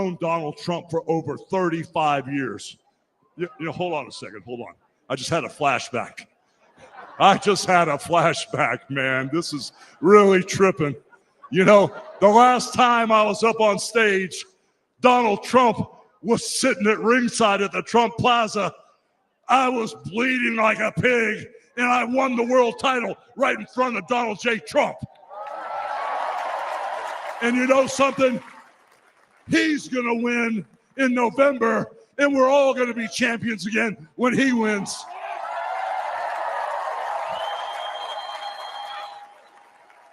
known Donald Trump for over 35 years. Hold on a second, hold on. I just had a flashback. Man. This is really tripping. The last time I was up on stage, Donald Trump was sitting at ringside at the Trump Plaza. I was bleeding like a pig, and I won the world title right in front of Donald J. Trump. And you know something? He's going to win in November, and we're all going to be champions again when he wins.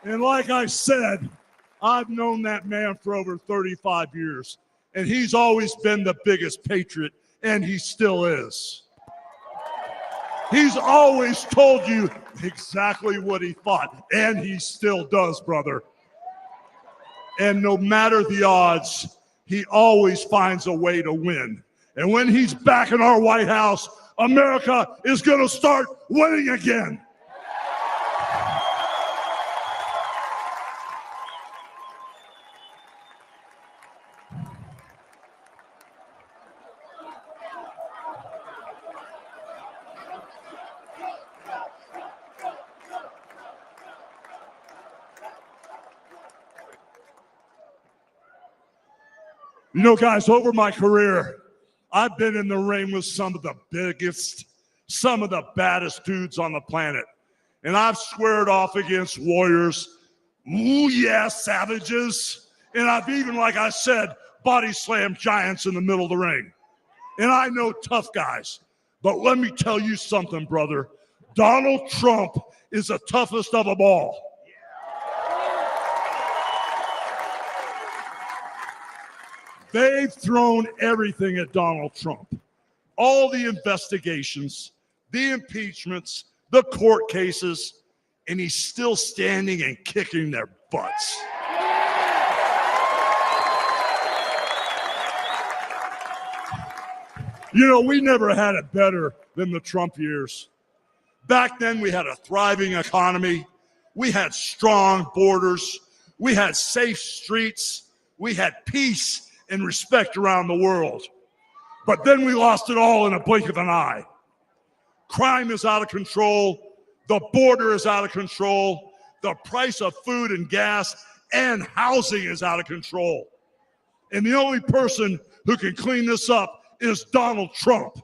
And like I said, I've known that man for over 35 years, and he's always been the biggest patriot, and he still is. He's always told you exactly what he thought, and he still does, brother. And no matter the odds, he always finds a way to win. And when he's back in our White House, America is going to start winning again. Guys, over my career, I've been in the ring with some of the biggest, some of the baddest dudes on the planet. And I've squared off against warriors, savages. And I've even, like I said, body slammed giants in the middle of the ring. And I know tough guys. But let me tell you something, brother. Donald Trump is the toughest of them all. They've thrown everything at Donald Trump. All the investigations, the impeachments, the court cases, and he's still standing and kicking their butts. We never had it better than the Trump years. Back then, we had a thriving economy. We had strong borders. We had safe streets. We had peace and respect around the world. But then we lost it all in a blink of an eye. Crime is out of control. The border is out of control. The price of food and gas and housing is out of control. And the only person who can clean this up is Donald Trump.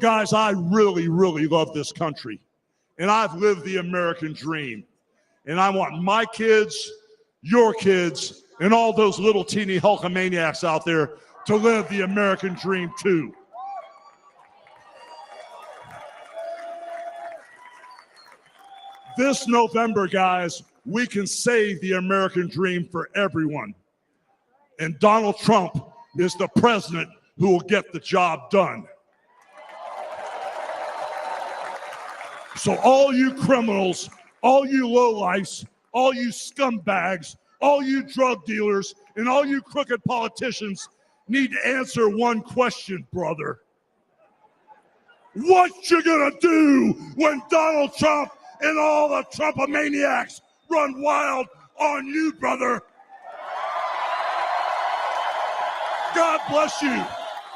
Guys, I really, really love this country. And I've lived the American dream. And I want my kids, your kids, and all those little teeny Hulkamaniacs out there to live the American dream too. This November, guys, we can save the American dream for everyone. And Donald Trump is the president who will get the job done. So all you criminals, all you lowlifes, all you scumbags, all you drug dealers, and all you crooked politicians need to answer one question, brother. What you gonna do when Donald Trump and all the Trumpomaniacs run wild on you, brother? God bless you,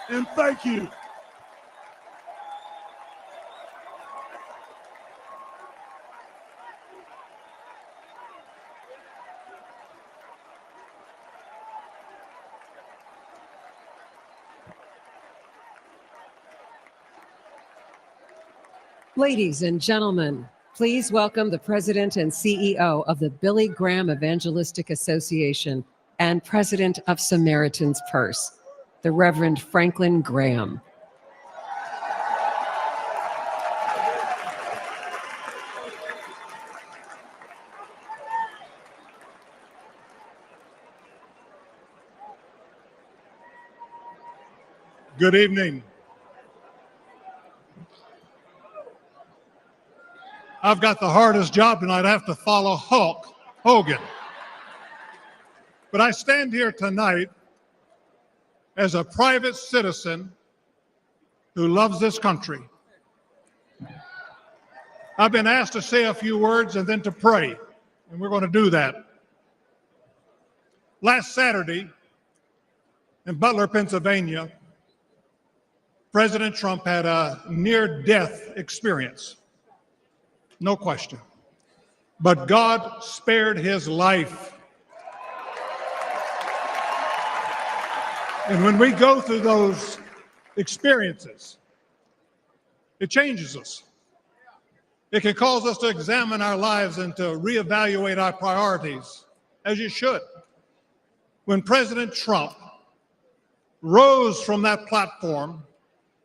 and thank you. Ladies and gentlemen, please welcome the President and CEO of the Billy Graham Evangelistic Association and President of Samaritan's Purse, the Reverend Franklin Graham. Good evening. I've got the hardest job tonight. I have to follow Hogan. But I stand here tonight as a private citizen who loves this country. I've been asked to say a few words and then to pray, and we're going to do that. Last Saturday in Butler, Pennsylvania, President Trump had a near-death experience, no question. But God spared his life. And when we go through those experiences, it changes us. It can cause us to examine our lives and to reevaluate our priorities, as you should. When President Trump rose from that platform,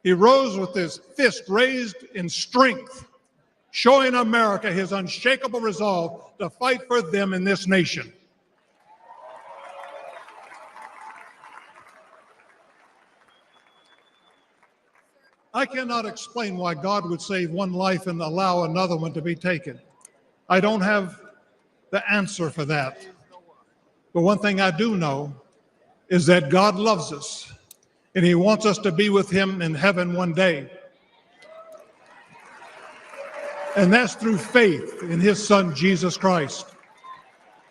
he rose with his fist raised in strength, showing America his unshakable resolve to fight for them in this nation. I cannot explain why God would save one life and allow another one to be taken. I don't have the answer for that. But one thing I do know is that God loves us, and he wants us to be with him in heaven one day. And that's through faith in his son, Jesus Christ.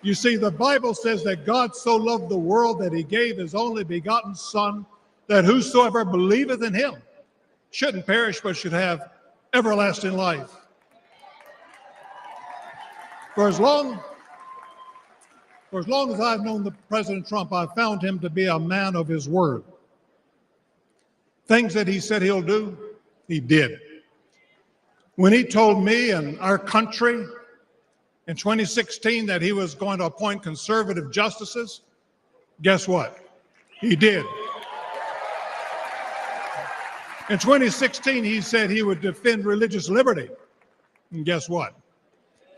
You see, the Bible says that God so loved the world that he gave his only begotten Son, that whosoever believeth in him shouldn't perish but should have everlasting life. For as long as I've known President Trump, I've found him to be a man of his word. Things that he said he'll do, he did. When he told me and our country in 2016 that he was going to appoint conservative justices, guess what? He did. In 2016, he said he would defend religious liberty. And guess what?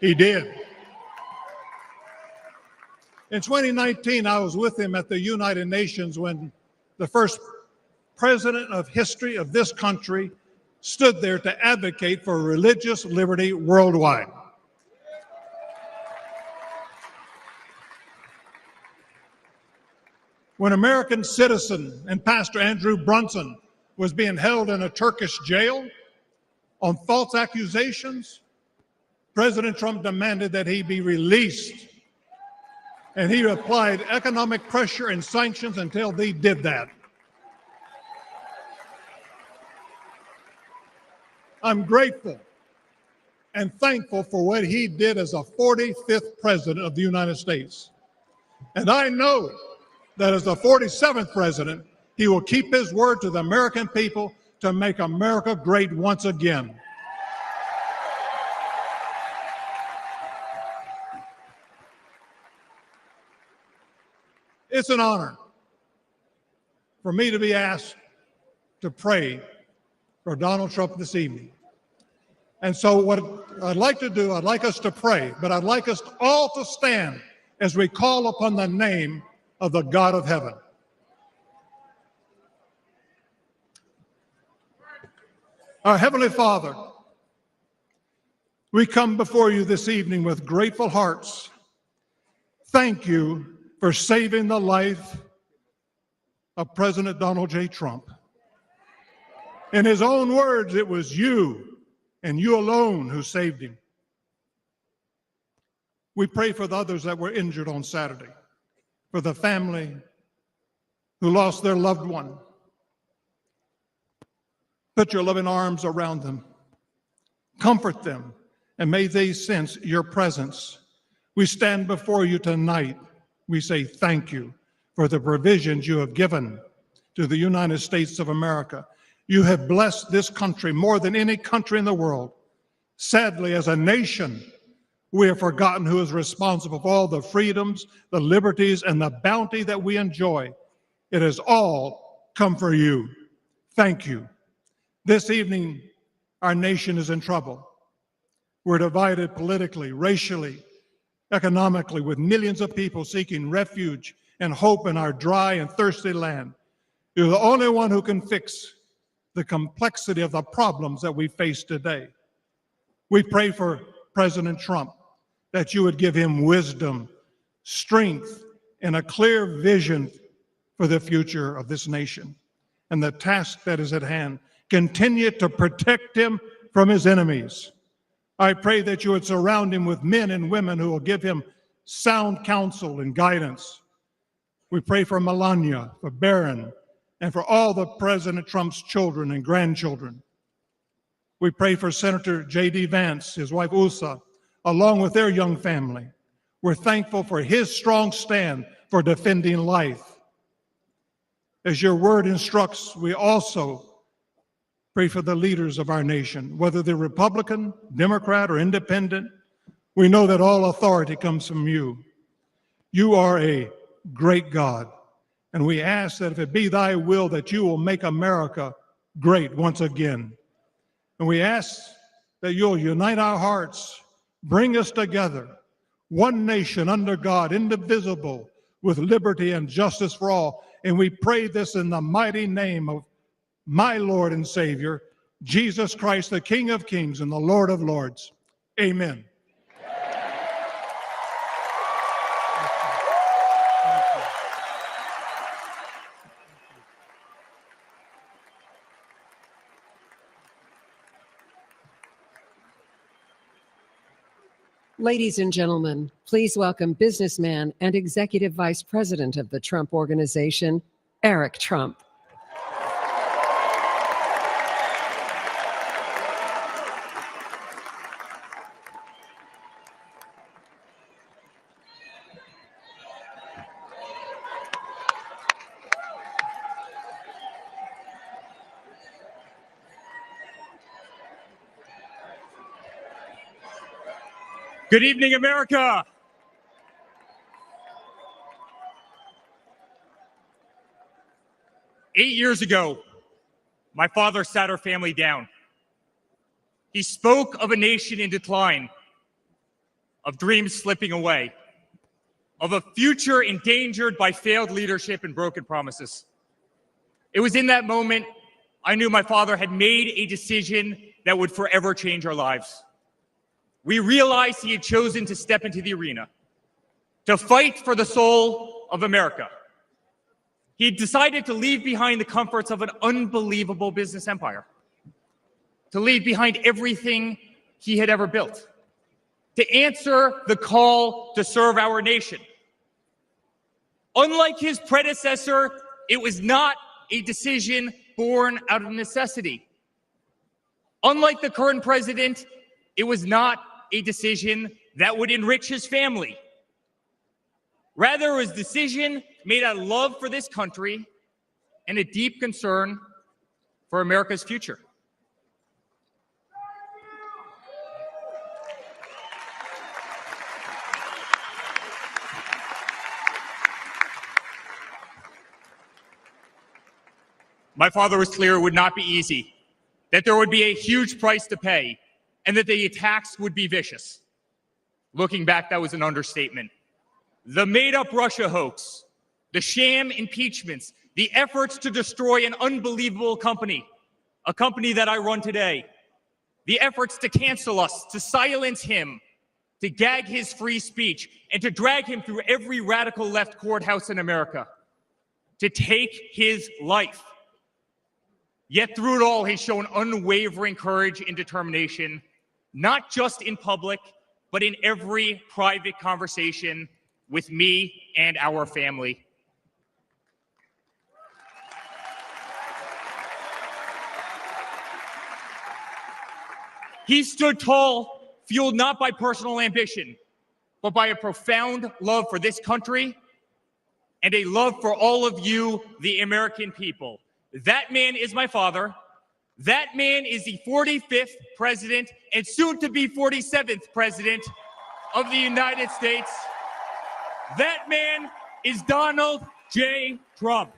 He did. In 2019, I was with him at the United Nations when the first president of history of this country stood there to advocate for religious liberty worldwide. When American citizen and Pastor Andrew Brunson was being held in a Turkish jail on false accusations, President Trump demanded that he be released. And he applied economic pressure and sanctions until they did that. I'm grateful and thankful for what he did as a 45th president of the United States. And I know that as the 47th president, he will keep his word to the American people to make America great once again. It's an honor for me to be asked to pray for Donald Trump this evening. And so what I'd like to do, I'd like us to pray, but I'd like us all to stand as we call upon the name of the God of heaven. Our Heavenly Father, we come before you this evening with grateful hearts. Thank you for saving the life of President Donald J. Trump. In his own words, it was you and you alone who saved him. We pray for the others that were injured on Saturday, for the family who lost their loved one. Put your loving arms around them. Comfort them, and may they sense your presence. We stand before you tonight. We say thank you for the provisions you have given to the United States of America. You have blessed this country more than any country in the world. Sadly, as a nation, we have forgotten who is responsible for all the freedoms, the liberties, and the bounty that we enjoy. It has all come for you. Thank you. This evening, our nation is in trouble. We're divided politically, racially, economically, with millions of people seeking refuge and hope in our dry and thirsty land. You're the only one who can fix the complexity of the problems that we face today. We pray for President Trump that you would give him wisdom, strength, and a clear vision for the future of this nation and the task that is at hand. Continue to protect him from his enemies. I pray that you would surround him with men and women who will give him sound counsel and guidance. We pray for Melania, for Barron, and for all the President Trump's children and grandchildren. We pray for Senator J.D. Vance, his wife Usa, along with their young family. We're thankful for his strong stand for defending life. As your word instructs, we also pray for the leaders of our nation, whether they're Republican, Democrat, or independent. We know that all authority comes from you. You are a great God, and we ask that if it be thy will that you will make America great once again. And we ask that you'll unite our hearts, bring us together, one nation under God, indivisible, with liberty and justice for all. And we pray this in the mighty name of my Lord and Savior, Jesus Christ, the King of Kings and the Lord of Lords. Amen. Ladies and gentlemen, please welcome businessman and Executive Vice President of the Trump Organization, Eric Trump. Good evening, America. Eight years ago, my father sat our family down. He spoke of a nation in decline, of dreams slipping away, of a future endangered by failed leadership and broken promises. It was in that moment I knew my father had made a decision that would forever change our lives. We realized he had chosen to step into the arena, to fight for the soul of America. He had decided to leave behind the comforts of an unbelievable business empire, to leave behind everything he had ever built, to answer the call to serve our nation. Unlike his predecessor, it was not a decision born out of necessity. Unlike the current president, it was not a decision that would enrich his family. Rather, it was a decision made out of love for this country and a deep concern for America's future. My father was clear it would not be easy, that there would be a huge price to pay, and that the attacks would be vicious. Looking back, that was an understatement. The made-up Russia hoax, the sham impeachments, the efforts to destroy an unbelievable company, a company that I run today, the efforts to cancel us, to silence him, to gag his free speech, and to drag him through every radical left courthouse in America, to take his life. Yet through it all, he's shown unwavering courage and determination, not just in public, but in every private conversation with me and our family. He stood tall, fueled not by personal ambition, but by a profound love for this country and a love for all of you, the American people. That man is my father. That man is the 45th president and soon to be 47th president of the United States. That man is Donald J. Trump.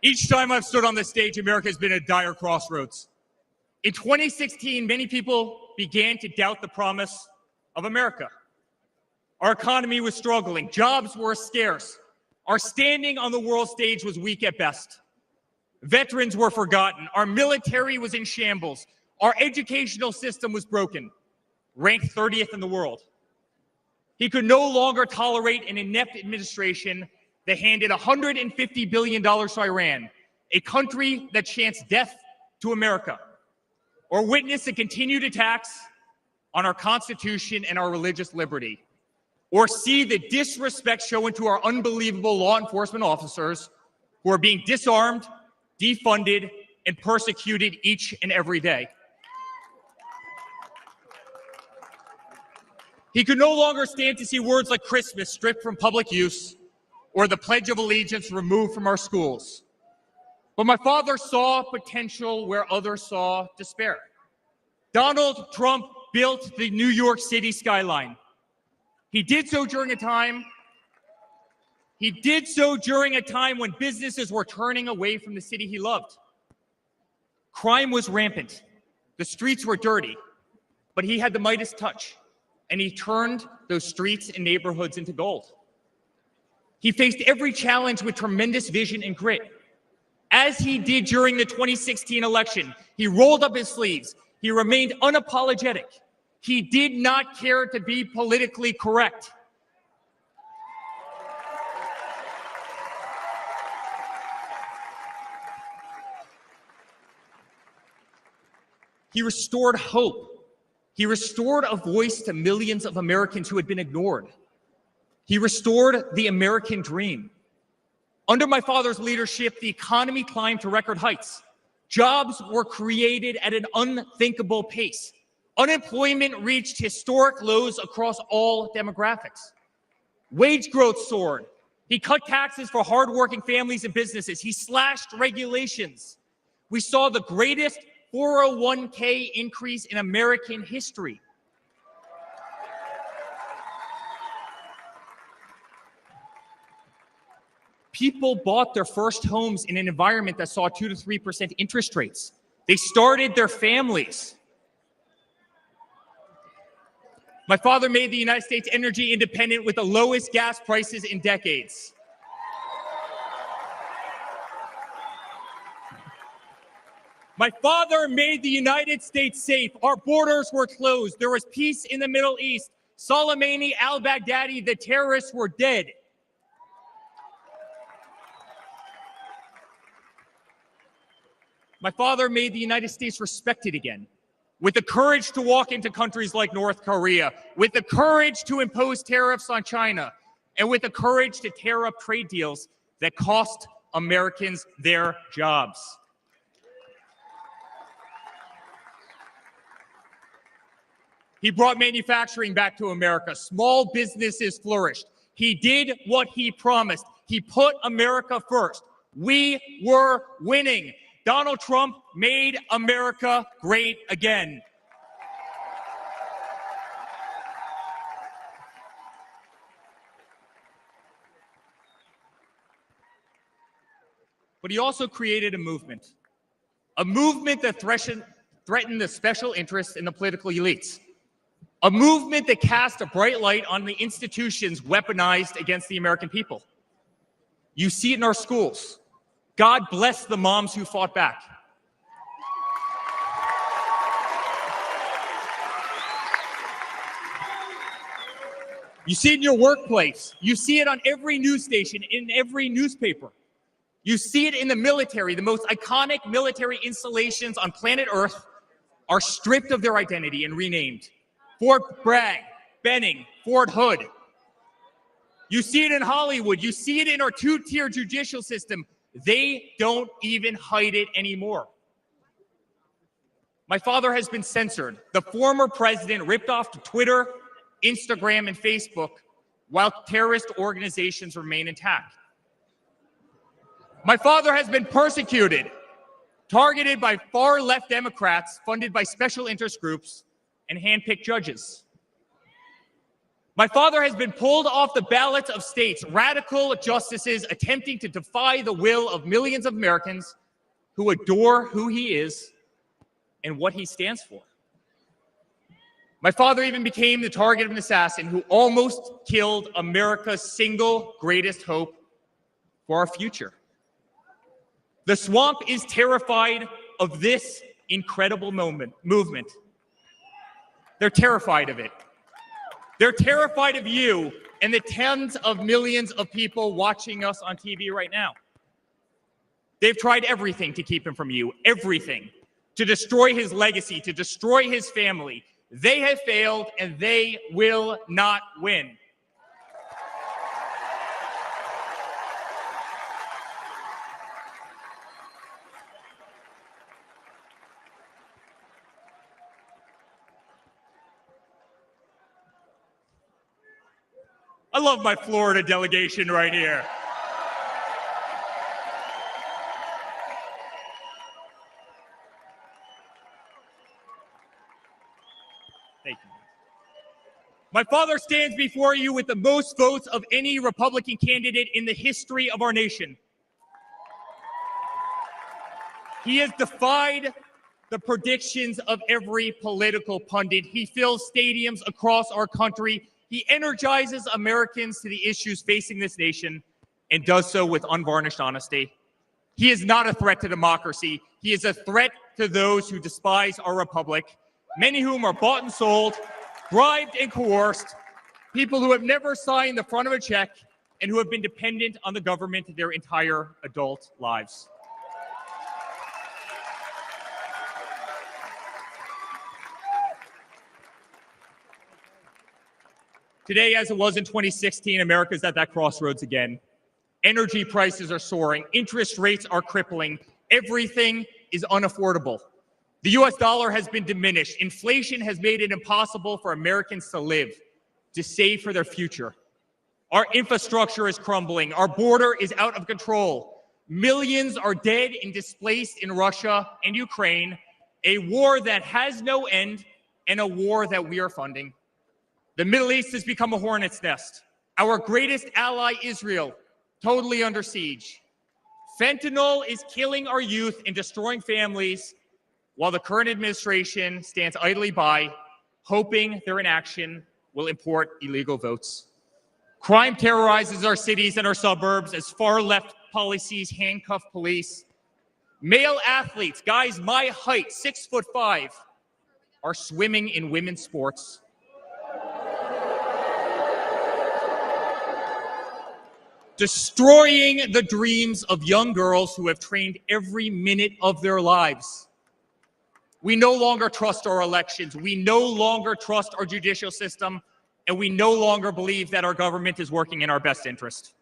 Each time I've stood on this stage, America has been at a dire crossroads. In 2016, many people began to doubt the promise of America. Our economy was struggling. Jobs were scarce. Our standing on the world stage was weak at best. Veterans were forgotten. Our military was in shambles. Our educational system was broken, ranked 30th in the world. He could no longer tolerate an inept administration that handed $150 billion to Iran, a country that chants death to America, or witness the continued attacks on our Constitution and our religious liberty, or see the disrespect shown to our unbelievable law enforcement officers who are being disarmed, defunded, and persecuted each and every day. He could no longer stand to see words like Christmas stripped from public use or the Pledge of Allegiance removed from our schools. But my father saw potential where others saw despair. Donald Trump built the New York City skyline. He did so during a time when businesses were turning away from the city he loved. Crime was rampant. The streets were dirty, but he had the Midas touch, and he turned those streets and neighborhoods into gold. He faced every challenge with tremendous vision and grit. As he did during the 2016 election, he rolled up his sleeves. He remained unapologetic. He did not care to be politically correct. He restored hope. He restored a voice to millions of Americans who had been ignored. He restored the American dream. Under my father's leadership, the economy climbed to record heights. Jobs were created at an unthinkable pace. Unemployment reached historic lows across all demographics. Wage growth soared. He cut taxes for hardworking families and businesses. He slashed regulations. We saw the greatest 401k increase in American history. People bought their first homes in an environment that saw 2 to 3% interest rates. They started their families. My father made the United States energy independent with the lowest gas prices in decades. My father made the United States safe. Our borders were closed. There was peace in the Middle East. Soleimani, al-Baghdadi, the terrorists were dead. My father made the United States respected again, with the courage to walk into countries like North Korea, with the courage to impose tariffs on China, and with the courage to tear up trade deals that cost Americans their jobs. He brought manufacturing back to America. Small businesses flourished. He did what he promised. He put America first. We were winning. Donald Trump made America great again. But he also created a movement that threatened the special interests in the political elites. A movement that cast a bright light on the institutions weaponized against the American people. You see it in our schools. God bless the moms who fought back. You see it in your workplace. You see it on every news station, in every newspaper. You see it in the military. The most iconic military installations on planet Earth are stripped of their identity and renamed. Fort Bragg, Benning, Fort Hood. You see it in Hollywood. You see it in our two-tier judicial system. They don't even hide it anymore. My father has been censored. The former president ripped off Twitter, Instagram, and Facebook, while terrorist organizations remain intact. My father has been persecuted, targeted by far-left Democrats, funded by special interest groups, and handpicked judges. My father has been pulled off the ballots of states, radical justices attempting to defy the will of millions of Americans who adore who he is and what he stands for. My father even became the target of an assassin who almost killed America's single greatest hope for our future. The swamp is terrified of this incredible movement. They're terrified of it. They're terrified of you and the tens of millions of people watching us on TV right now. They've tried everything to keep him from you, everything, to destroy his legacy, to destroy his family. They have failed, and they will not win. I love my Florida delegation right here. Thank you. My father stands before you with the most votes of any Republican candidate in the history of our nation. He has defied the predictions of every political pundit. He fills stadiums across our country. He energizes Americans to the issues facing this nation and does so with unvarnished honesty. He is not a threat to democracy. He is a threat to those who despise our republic, many of whom are bought and sold, bribed and coerced, people who have never signed the front of a check and who have been dependent on the government their entire adult lives. Today, as it was in 2016, America is at that crossroads again. Energy prices are soaring. Interest rates are crippling. Everything is unaffordable. The US dollar has been diminished. Inflation has made it impossible for Americans to live, to save for their future. Our infrastructure is crumbling. Our border is out of control. Millions are dead and displaced in Russia and Ukraine, a war that has no end and a war that we are funding. The Middle East has become a hornet's nest. Our greatest ally, Israel, totally under siege. Fentanyl is killing our youth and destroying families, while the current administration stands idly by, hoping their inaction will import illegal votes. Crime terrorizes our cities and our suburbs as far-left policies handcuff police. Male athletes, guys my height, 6'5", are swimming in women's sports. Destroying the dreams of young girls who have trained every minute of their lives. We no longer trust our elections. We no longer trust our judicial system, and we no longer believe that our government is working in our best interest.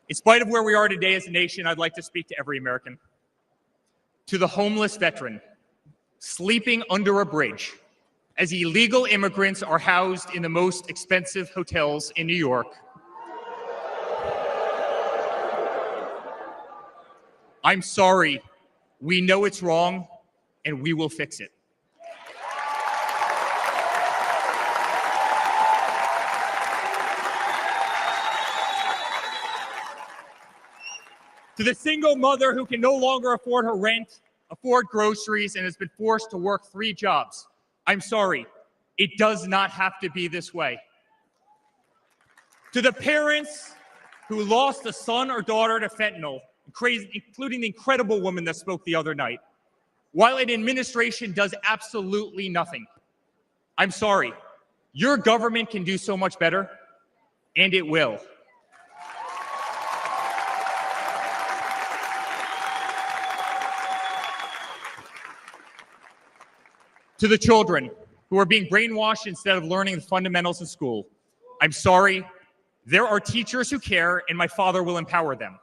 In spite of where we are today as a nation, I'd like to speak to every American. To the homeless veteran sleeping under a bridge as illegal immigrants are housed in the most expensive hotels in New York. I'm sorry. We know it's wrong, and we will fix it. To the single mother who can no longer afford her rent, afford groceries, and has been forced to work 3 jobs. I'm sorry, it does not have to be this way. To the parents who lost a son or daughter to fentanyl, including the incredible woman that spoke the other night, while an administration does absolutely nothing. I'm sorry, your government can do so much better, and it will. To the children who are being brainwashed instead of learning the fundamentals in school, I'm sorry, there are teachers who care, and my father will empower them.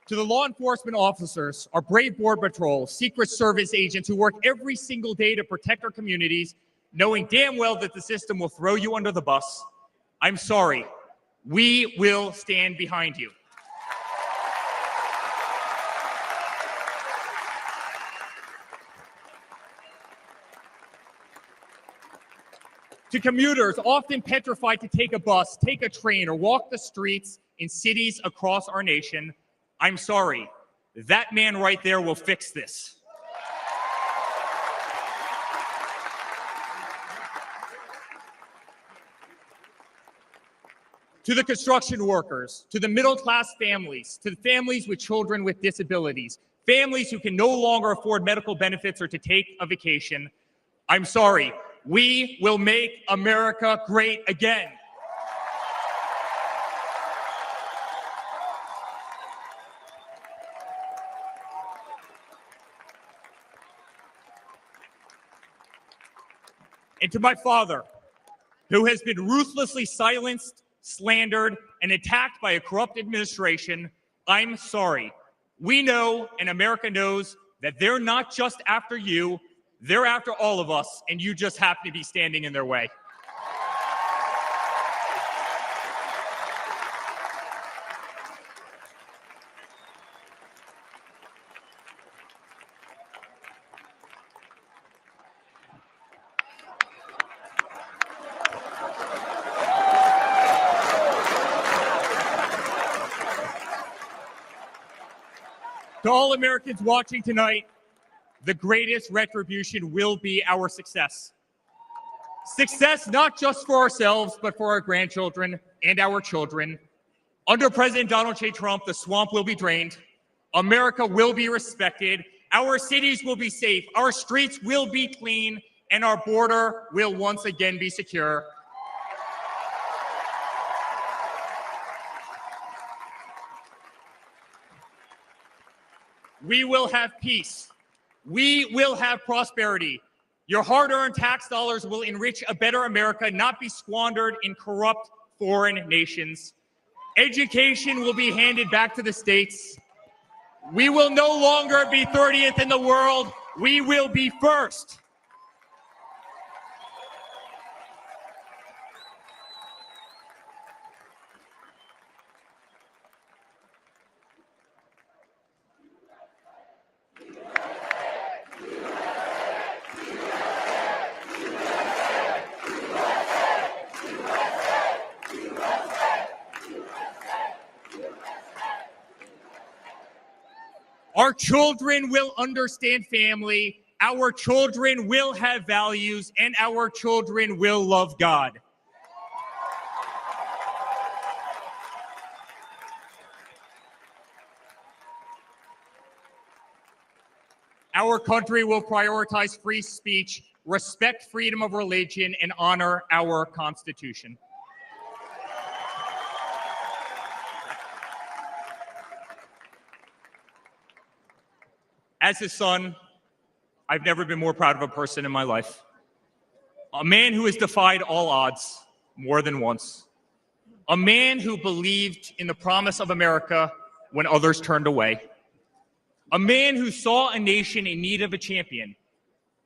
To the law enforcement officers, our brave Border Patrol, Secret Service agents who work every single day to protect our communities, knowing damn well that the system will throw you under the bus, I'm sorry. We will stand behind you. To commuters often petrified to take a bus, take a train, or walk the streets in cities across our nation, I'm sorry, that man right there will fix this. To the construction workers, to the middle-class families, to the families with children with disabilities, families who can no longer afford medical benefits or to take a vacation, I'm sorry, we will make America great again. And to my father, who has been ruthlessly silenced, slandered, and attacked by a corrupt administration, I'm sorry. We know, and America knows, that they're not just after you, they're after all of us, and you just happen to be standing in their way. To all Americans watching tonight, the greatest retribution will be our success. Success not just for ourselves, but for our grandchildren and our children. Under President Donald J. Trump, the swamp will be drained. America will be respected. Our cities will be safe. Our streets will be clean. And our border will once again be secure. We will have peace. We will have prosperity. Your hard-earned tax dollars will enrich a better America, not be squandered in corrupt foreign nations. Education will be handed back to the states. We will no longer be 30th in the world. We will be first. Our children will understand family, our children will have values, and our children will love God. Our country will prioritize free speech, respect freedom of religion, and honor our Constitution. As his son, I've never been more proud of a person in my life. A man who has defied all odds more than once. A man who believed in the promise of America when others turned away. A man who saw a nation in need of a champion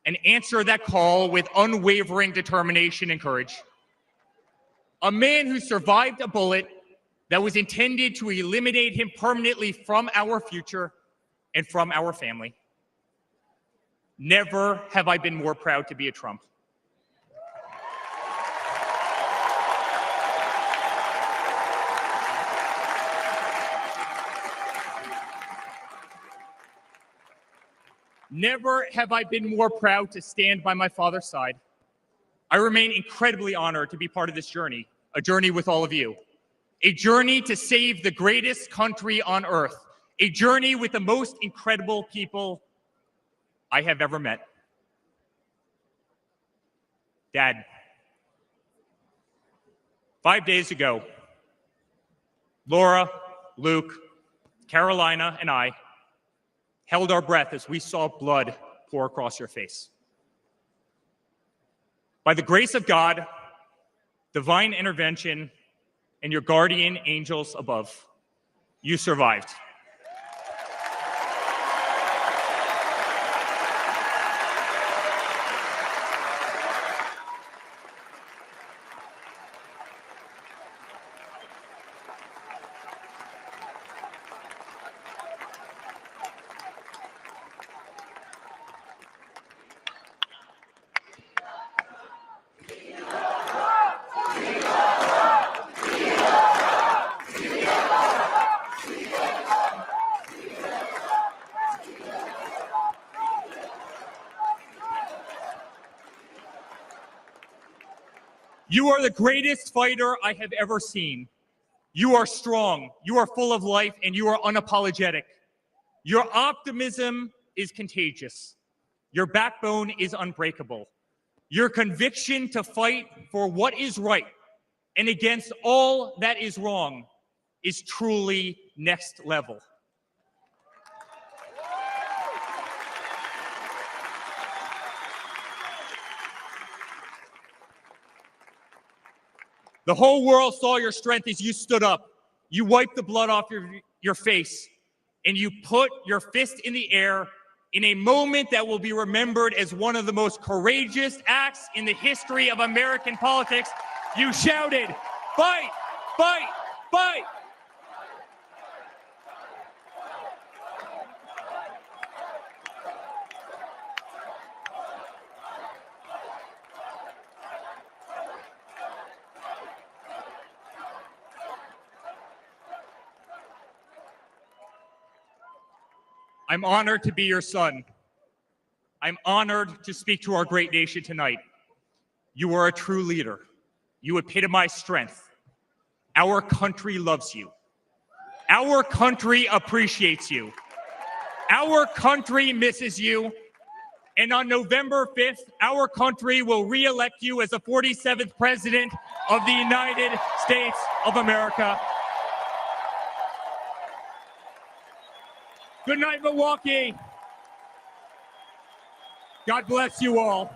and answered that call with unwavering determination and courage. A man who survived a bullet that was intended to eliminate him permanently from our future and from our family. Never have I been more proud to be a Trump. Never have I been more proud to stand by my father's side. I remain incredibly honored to be part of this journey, a journey with all of you, a journey to save the greatest country on earth, a journey with the most incredible people I have ever met. Dad, 5 days ago, Laura, Luke, Carolina, and I held our breath as we saw blood pour across your face. By the grace of God, divine intervention, and your guardian angels above, you survived. You are the greatest fighter I have ever seen. You are strong, you are full of life, and you are unapologetic. Your optimism is contagious. Your backbone is unbreakable. Your conviction to fight for what is right and against all that is wrong is truly next level. The whole world saw your strength as you stood up. You wiped the blood off your face, and you put your fist in the air in a moment that will be remembered as one of the most courageous acts in the history of American politics. You shouted, "Fight, fight, fight!" I'm honored to be your son. I'm honored to speak to our great nation tonight. You are a true leader. You epitomize strength. Our country loves you. Our country appreciates you. Our country misses you. And on November 5th, our country will re-elect you as the 47th President of the United States of America. Good night, Milwaukee. God bless you all.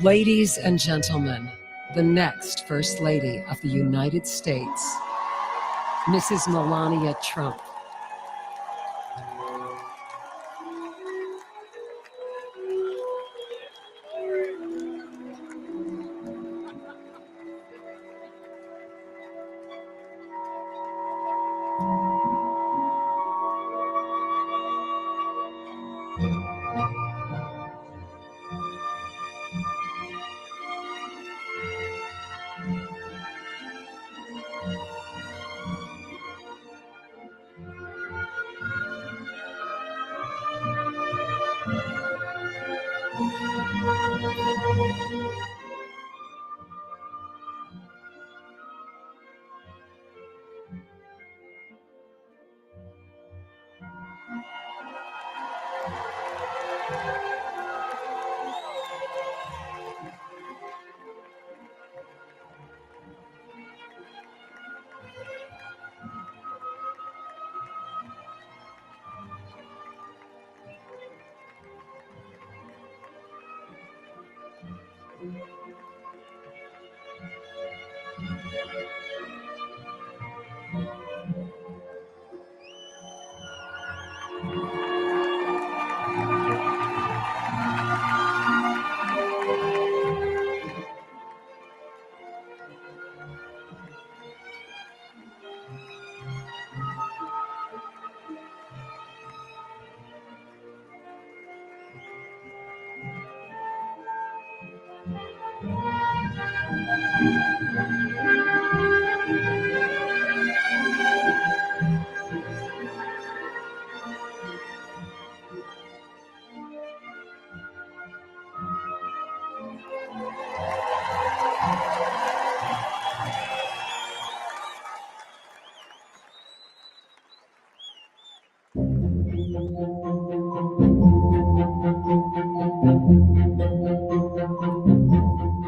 Ladies and gentlemen, the next First Lady of the United States, Mrs. Melania Trump.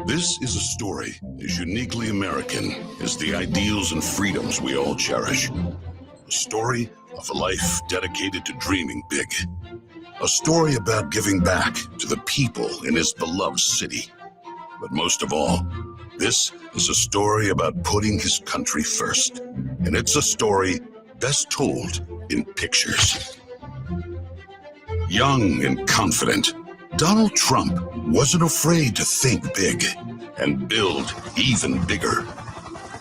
This is a story as uniquely American as the ideals and freedoms we all cherish. A story of a life dedicated to dreaming big. A story about giving back to the people in his beloved city. But most of all, this is a story about putting his country first. And it's a story best told in pictures. Young and confident, Donald Trump wasn't afraid to think big and build even bigger.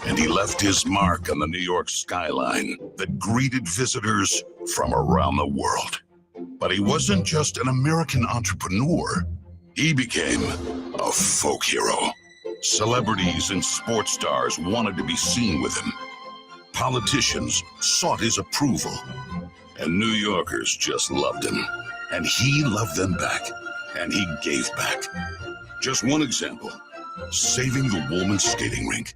And he left his mark on the New York skyline that greeted visitors from around the world. But he wasn't just an American entrepreneur. He became a folk hero. Celebrities and sports stars wanted to be seen with him. Politicians sought his approval. And New Yorkers just loved him. And he loved them back. And he gave back. Just one example, saving the Woolman skating rink.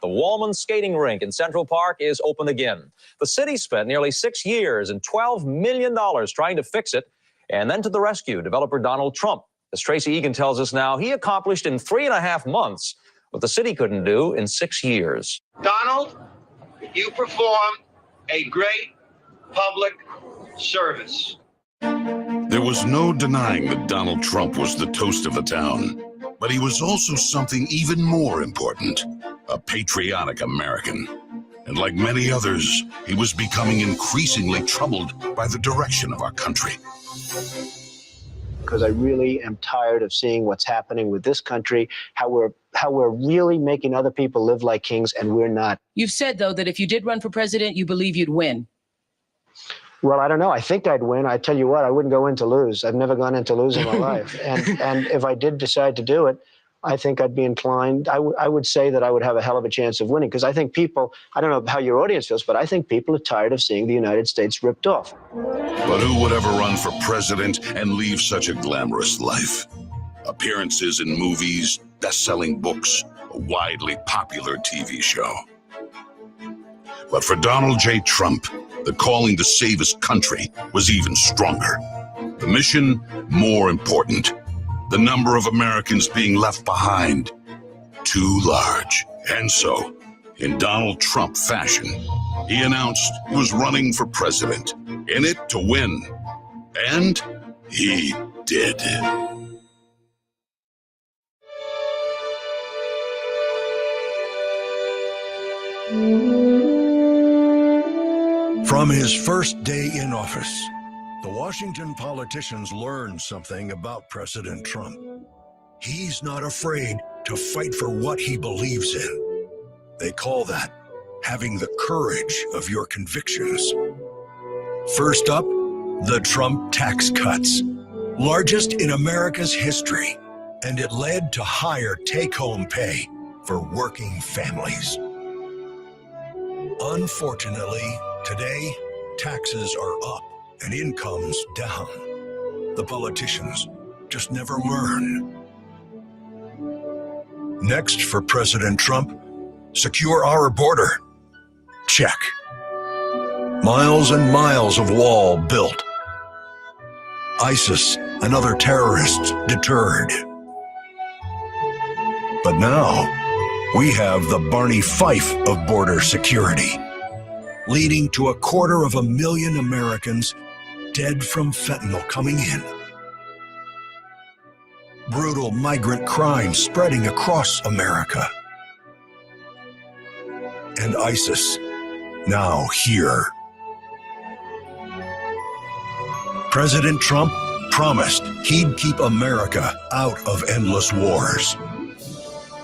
The Woolman skating rink in Central Park is open again. The city spent nearly 6 years and $12 million trying to fix it. And then to the rescue, developer Donald Trump. As Tracy Egan tells us now, he accomplished in 3.5 months what the city couldn't do in 6 years. Donald, you performed a great public service. There was no denying that Donald Trump was the toast of the town, but he was also something even more important, a patriotic American. And like many others, he was becoming increasingly troubled by the direction of our country. Because I really am tired of seeing what's happening with this country, how we're really making other people live like kings and we're not. You've said, though, that if you did run for president, you believe you'd win. Well, I don't know. I think I'd win. I tell you what, I wouldn't go in to lose. I've never gone in to lose in my life. And if I did decide to do it, I think I'd be inclined. I would say that I would have a hell of a chance of winning, because I think people, I don't know how your audience feels, but I think people are tired of seeing the United States ripped off. But who would ever run for president and leave such a glamorous life? Appearances in movies, best-selling books, a widely popular TV show. But for Donald J. Trump, the calling to save his country was even stronger. The mission, more important. The number of Americans being left behind, too large. And so, in Donald Trump fashion, he announced he was running for president, in it to win. And he did. From his first day in office, the Washington politicians learned something about President Trump. He's not afraid to fight for what he believes in. They call that having the courage of your convictions. First up, the Trump tax cuts, largest in America's history, and it led to higher take-home pay for working families. Unfortunately, today, taxes are up and incomes down. The politicians just never learn. Next for President Trump, secure our border. Check. Miles and miles of wall built. ISIS and other terrorists deterred. But now, we have the Barney Fife of border security, leading to 250,000 Americans dead from fentanyl coming in. Brutal migrant crime spreading across America. And ISIS now here. President Trump promised he'd keep America out of endless wars.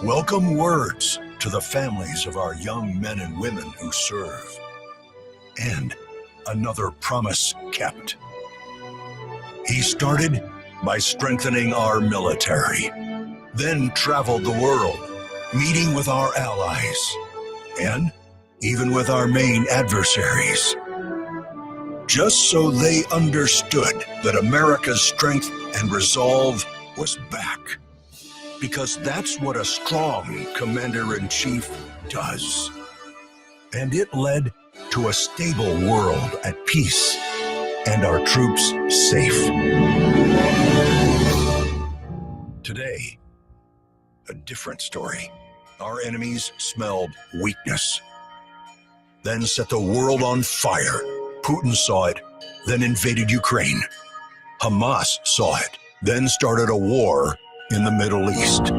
Welcome words to the families of our young men and women who serve. And another promise kept. He started by strengthening our military, then traveled the world, meeting with our allies, and even with our main adversaries, just so they understood that America's strength and resolve was back. Because that's what a strong commander-in-chief does. And it led to a stable world at peace and our troops safe. Today, a different story. Our enemies smelled weakness, then set the world on fire. Putin saw it, then invaded Ukraine. Hamas saw it, then started a war in the Middle East.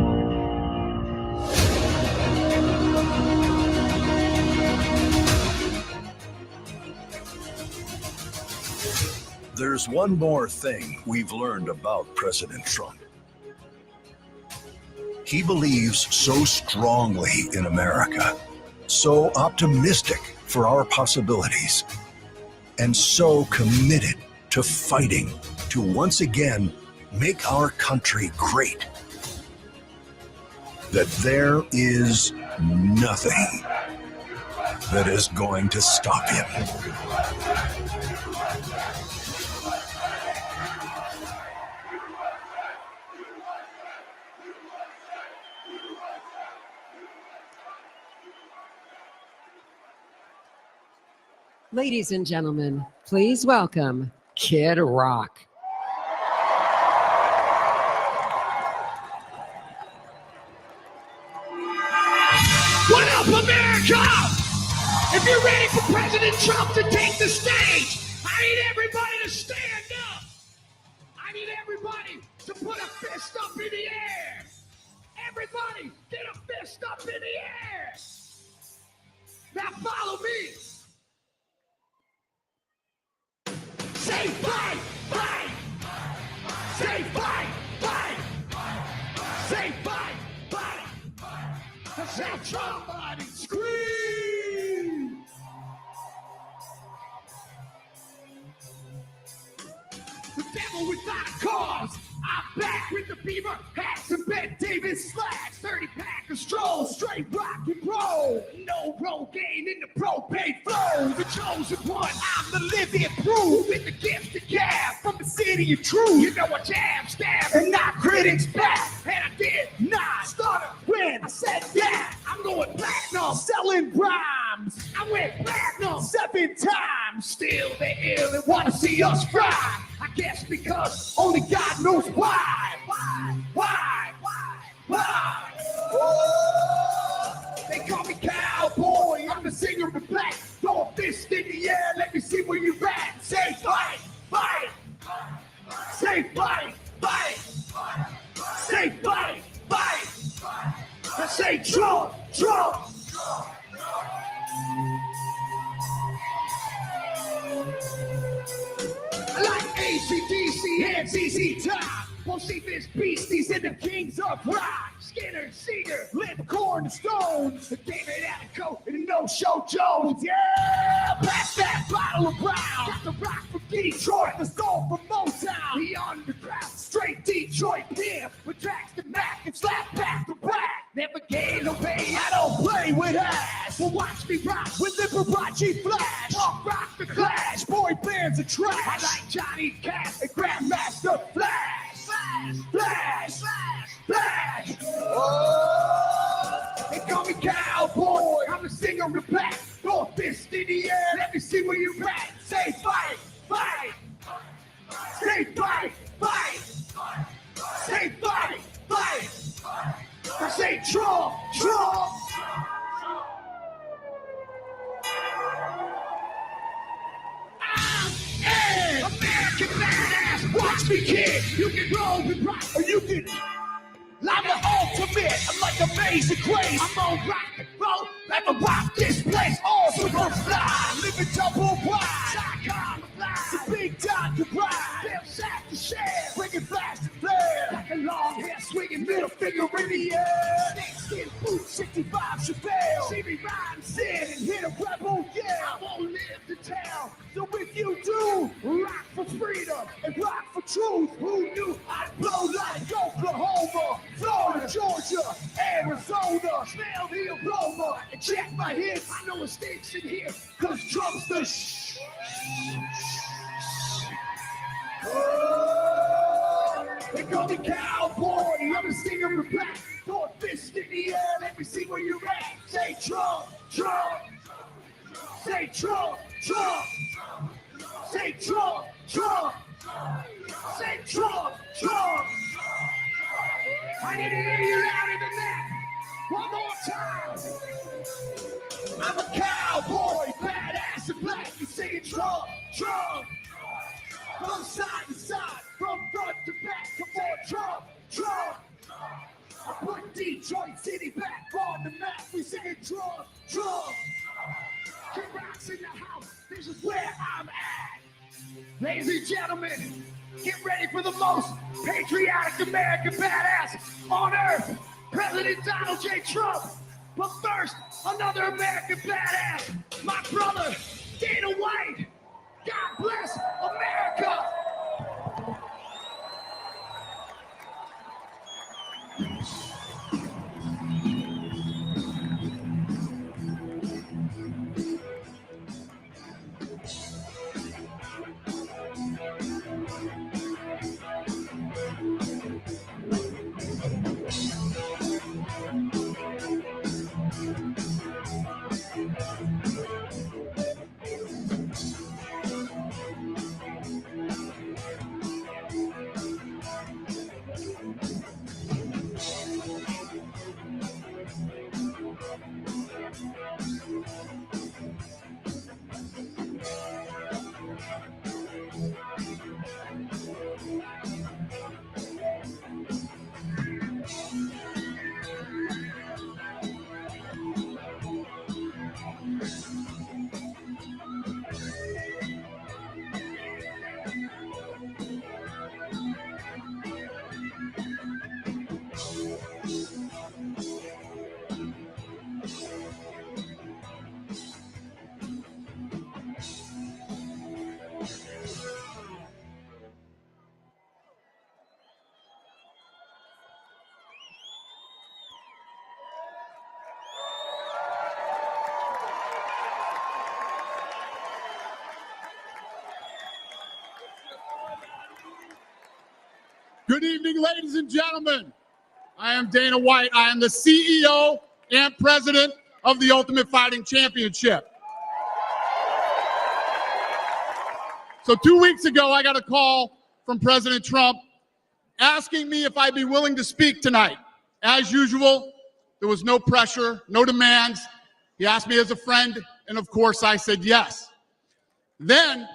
There's one more thing we've learned about President Trump. He believes so strongly in America, so optimistic for our possibilities, and so committed to fighting to once again make our country great, that there is nothing that is going to stop him. Ladies and gentlemen, please welcome Kid Rock. What up, America? If you're ready for President Trump to take the stage, I need everybody to stand up. I need everybody to put a fist up in the air. Everybody, get a fist up in the air. Now follow me. Say fight, fight. Say fight, fight. Say fight, fight. Shout somebody scream. The devil without a cause. I'm back with the beaver hats and Ben Davis slacks. 30-pack of stroll, straight rock and roll. No Rogaine in the propane flow. The chosen one, I'm the living proof. With the gift of gab from the city of truth. You know I jab, stab, and knock critics back. And I did not start when I said yeah. I'm going platinum, selling rhymes. I went platinum 7 times. Still they ill and want to see us fry. I guess because only God knows why. Why? Woo! They call me cowboy. I'm the singer in black. Throw a fist in the air. Let me see where you at. Say fight, fight. Say fight, fight. Say fight, fight. I say Trump, Trump. hands easy time. We'll see this beasties and the kings of rock. Skinner, Cedar, Lip, Corn, Stones. David Attico and No-Show Jones. Yeah, pass that bottle of brown. Got the rock from Detroit, the soul from Motown. The underground, straight Detroit pimp. With tracks to Mac and slap back to back. Never gain no pain, I don't play with ass. Well, watch me rock with Liberace Flash. Punk rock the Clash, boy bands are trash. I like Johnny Cash and Grandmaster Flash. Flash, flash, flash, flash. Oh, they call me cowboy. I'm the singer of the pack. North fist in the air. Let me see where you at. Say fight, fight. Say fight, fight. Say fight, fight. I say Trump, Trump. I'm an American badass. Watch me, kid. You can roll with rock, or you can. I'm the ultimate. I'm like Amazing Grace. I'm on rock and roll. Never rock this place. All super fly. Living double wide. Icon fly. The big Dr. Bride. They'll sack to share. Bringing flash to flare. Like a long hair swinging middle finger in the air. Snakeskin boots, 65 Chevelle. See me ride and sin and hit a rebel yell. I won't live to tell. So if you do, rock for freedom and rock for truth. Who knew I'd blow like Oklahoma, Florida, Georgia, Arizona? Smell the aroma and check my hits. I know it stinks in here, cause Trump's the They call me cowboy, I'm a singer of black. North fist in the air, let me see where you're at. Say Trump, Trump. Say Trump, Trump. Say Trump, Trump. Say Trump, Trump. I need to hear you louder than that. One more time. I'm a cowboy, badass and black. You say Trump, Trump. From side to side, from front to back. Come on, Trump, Trump. I put Detroit City back on the map. We singing Trump, Trump. King Rock's in the house. This is where I'm at. Ladies and gentlemen, get ready for the most patriotic American badass on earth, President Donald J. Trump. But first, another American badass, my brother, Dana White. God bless America. Good evening, ladies and gentlemen. I am Dana White. I am the CEO and president of the Ultimate Fighting Championship. So 2 weeks ago, I got a call from President Trump asking me if I'd be willing to speak tonight. As usual, there was no pressure, no demands. He asked me as a friend, and of course I said yes. Then,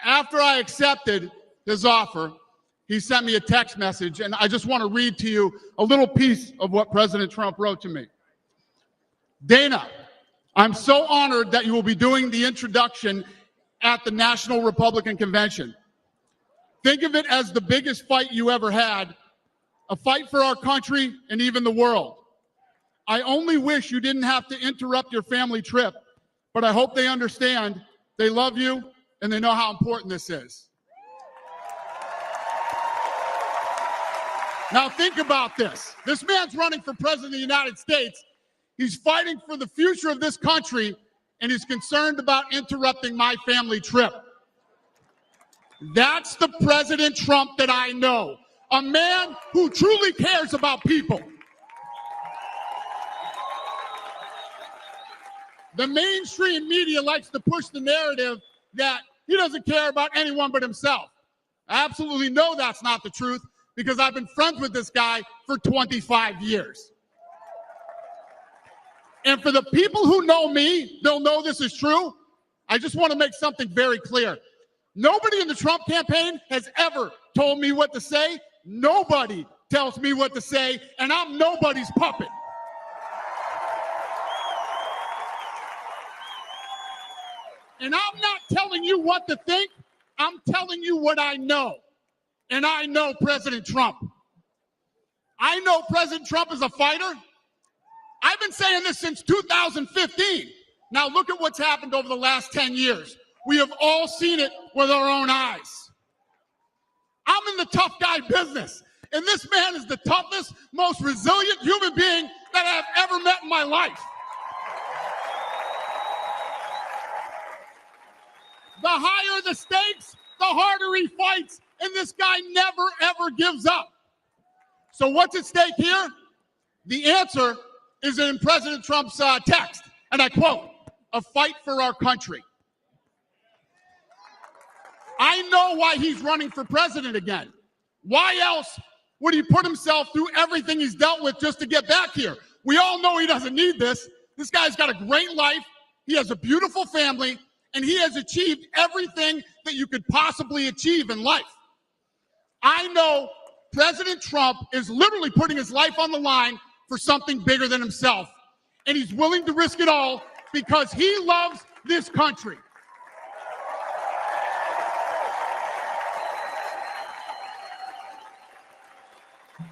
after I accepted his offer, he sent me a text message, and I just want to read to you a little piece of what President Trump wrote to me. Dana, I'm so honored that you will be doing the introduction at the National Republican Convention. Think of it as the biggest fight you ever had, a fight for our country and even the world. I only wish you didn't have to interrupt your family trip, but I hope they understand they love you and they know how important this is. Now think about this. This man's running for president of the United States. He's fighting for the future of this country, and he's concerned about interrupting my family trip. That's the President Trump that I know, a man who truly cares about people. The mainstream media likes to push the narrative that he doesn't care about anyone but himself. I absolutely know that's not the truth because I've been friends with this guy for 25 years. And for the people who know me, they'll know this is true. I just want to make something very clear. Nobody in the Trump campaign has ever told me what to say. Nobody tells me what to say, and I'm nobody's puppet. And I'm not telling you what to think. I'm telling you what I know. And I know President Trump. I know President Trump is a fighter. I've been saying this since 2015. Now look at what's happened over the last 10 years. We have all seen it with our own eyes. I'm in the tough guy business, and this man is the toughest, most resilient human being that I've ever met in my life. The higher the stakes, the harder he fights, and this guy never, ever gives up. So what's at stake here? The answer is in President Trump's text, and I quote, "A fight for our country." I know why he's running for president again. Why else would he put himself through everything he's dealt with just to get back here? We all know he doesn't need this. This guy's got a great life. He has a beautiful family, and he has achieved everything that you could possibly achieve in life. I know President Trump is literally putting his life on the line for something bigger than himself, and he's willing to risk it all because he loves this country.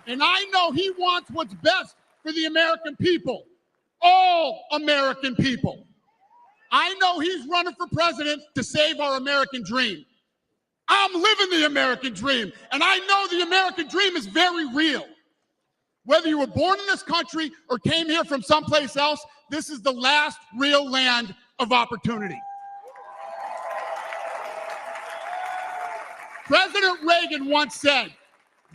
And I know he wants what's best for the American people, all American people. I know he's running for president to save our American dream. I'm living the American dream, and I know the American dream is very real. Whether you were born in this country or came here from someplace else, this is the last real land of opportunity. President Reagan once said,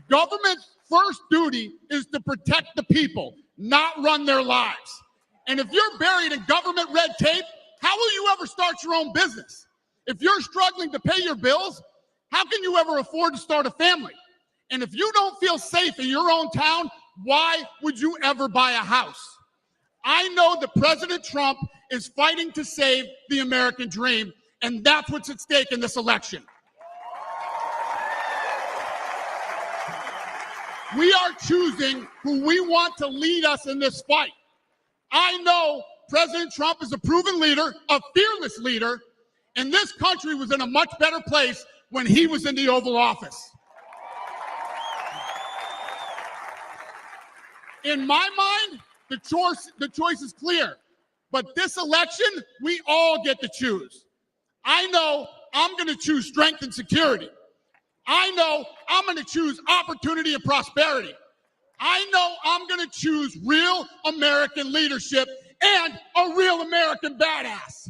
"Government's first duty is to protect the people, not run their lives." And if you're buried in government red tape, how will you ever start your own business? If you're struggling to pay your bills, how can you ever afford to start a family? And if you don't feel safe in your own town, why would you ever buy a house? I know that President Trump is fighting to save the American dream, and that's what's at stake in this election. We are choosing who we want to lead us in this fight. I know President Trump is a proven leader, a fearless leader, and this country was in a much better place when he was in the Oval Office. In my mind, the choice is clear. But this election, we all get to choose. I know I'm going to choose strength and security. I know I'm going to choose opportunity and prosperity. I know I'm going to choose real American leadership and a real American badass.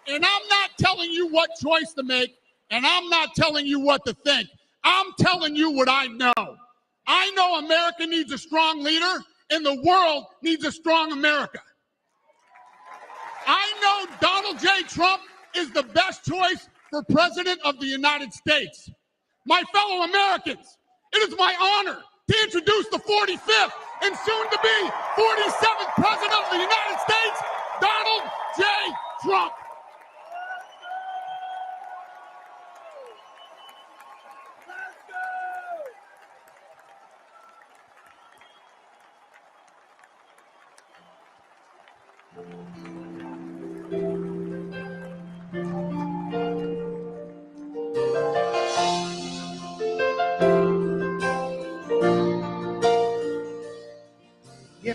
And I'm not telling you what choice to make, and I'm not telling you what to think. I'm telling you what I know. I know America needs a strong leader, and the world needs a strong America. I know Donald J. Trump is the best choice for President of the United States. My fellow Americans, it is my honor to introduce the 45th and soon-to-be 47th President of the United States, Donald J. Trump.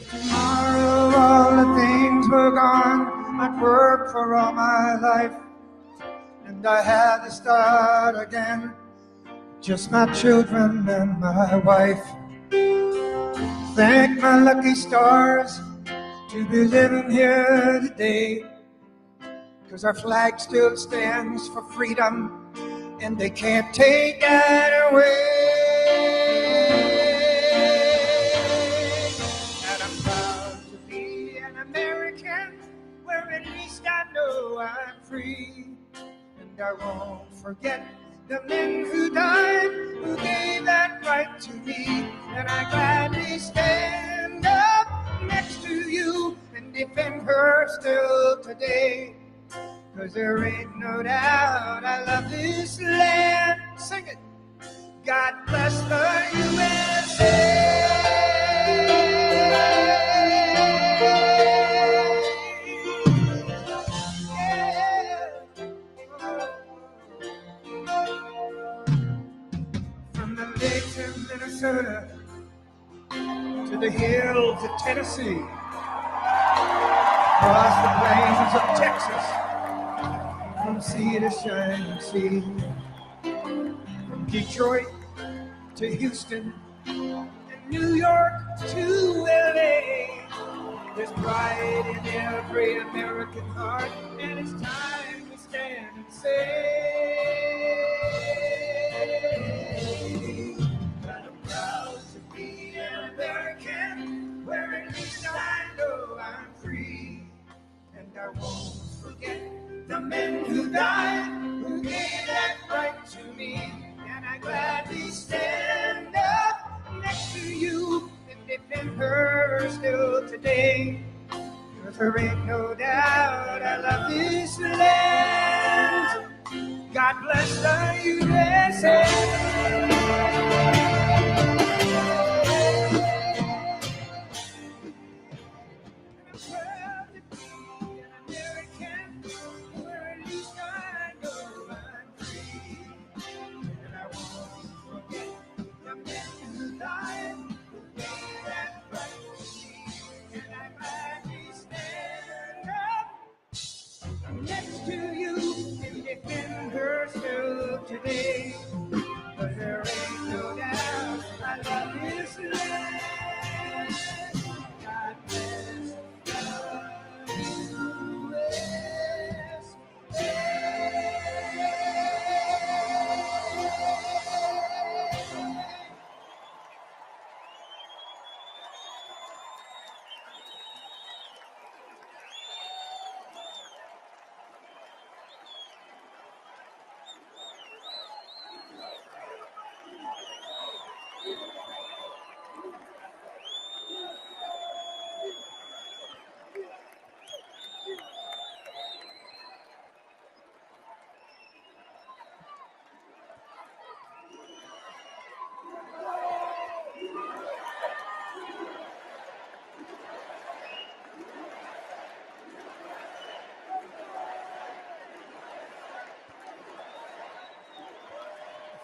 If tomorrow all the things were gone, I'd work for all my life, and I had to start again, just my children and my wife. Thank my lucky stars to be living here today, 'cause our flag still stands for freedom, and they can't take that away. And I'm proud to be an American, where at least I know I'm free. And I won't forget the men who died, who gave that right to me. And I gladly stand up next to you and defend her still today. 'Cause there ain't no doubt I love this land. Sing it. God bless the USA. From the lakes of Minnesota to the hills of Tennessee, across the plains of Texas, from sea to shining sea, from Detroit to Houston and New York to LA. There's pride in every American heart, and it's time we stand and say, I'm proud to be an American, where at least I know I'm free. And I won't forget the men who died, who gave that right to me. And I gladly stand up next to you and defend her still today. 'Cause there ain't no doubt I love this land. God bless the USA. Next to you and defend her still today. But there ain't no doubt I love this land. God bless the USA.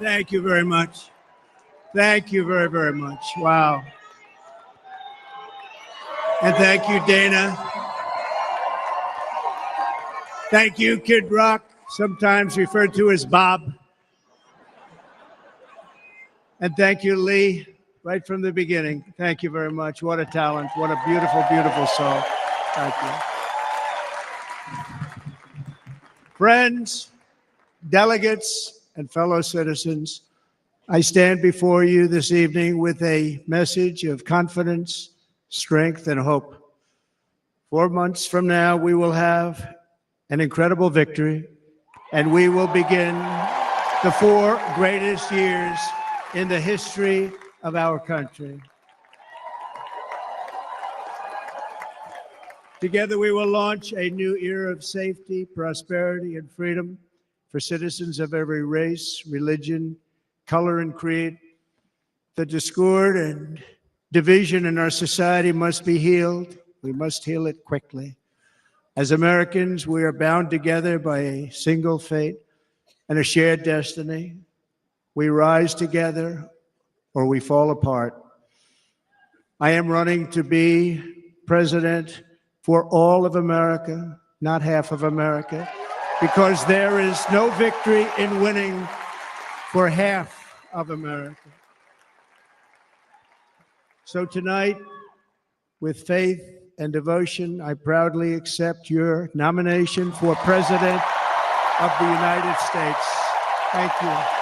Thank you very much. Thank you very, very much. Wow. And thank you, Dana. Thank you, Kid Rock, sometimes referred to as Bob. And thank you, Lee, right from the beginning. Thank you very much. What a talent. What a beautiful, beautiful song. Thank you. Friends, delegates, and fellow citizens, I stand before you this evening with a message of confidence, strength, and hope. 4 months from now, we will have an incredible victory, and we will begin the 4 greatest years in the history of our country. Together, we will launch a new era of safety, prosperity, and freedom for citizens of every race, religion, color, and creed. The discord and division in our society must be healed. We must heal it quickly. As Americans, we are bound together by a single fate and a shared destiny. We rise together or we fall apart. I am running to be president for all of America, not half of America, because there is no victory in winning for half of America. So tonight, with faith and devotion, I proudly accept your nomination for President of the United States. Thank you.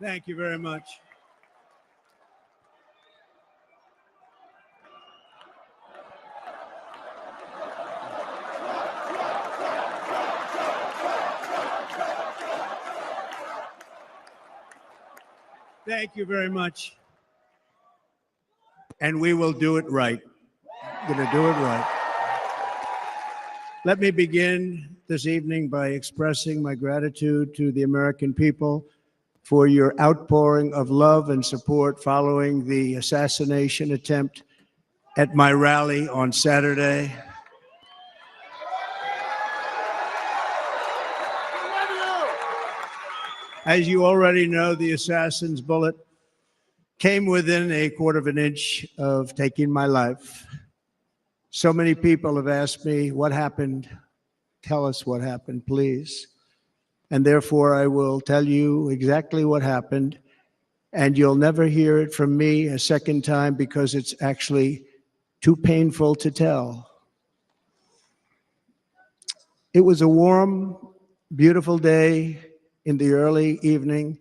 Thank you very much. Thank you very much. And we will do it right. Going to do it right. Let me begin this evening by expressing my gratitude to the American people for your outpouring of love and support following the assassination attempt at my rally on Saturday. As you already know, the assassin's bullet came within a quarter of an inch of taking my life. So many people have asked me, what happened? Tell us what happened, please. And therefore, I will tell you exactly what happened, and you'll never hear it from me a second time because it's actually too painful to tell. It was a warm, beautiful day in the early evening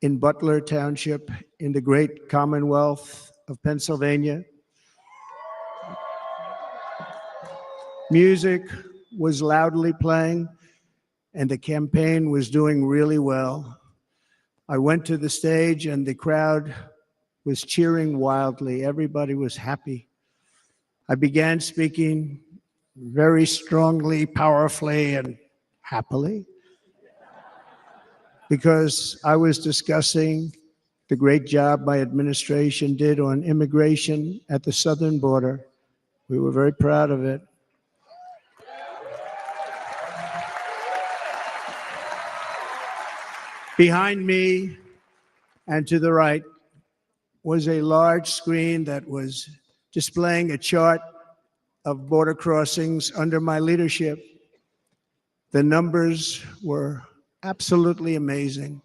in Butler Township in the great Commonwealth of Pennsylvania. Music was loudly playing, and the campaign was doing really well. I went to the stage, and the crowd was cheering wildly. Everybody was happy. I began speaking very strongly, powerfully, and happily, because I was discussing the great job my administration did on immigration at the southern border. We were very proud of it. Behind me and to the right was a large screen that was displaying a chart of border crossings under my leadership. The numbers were absolutely amazing.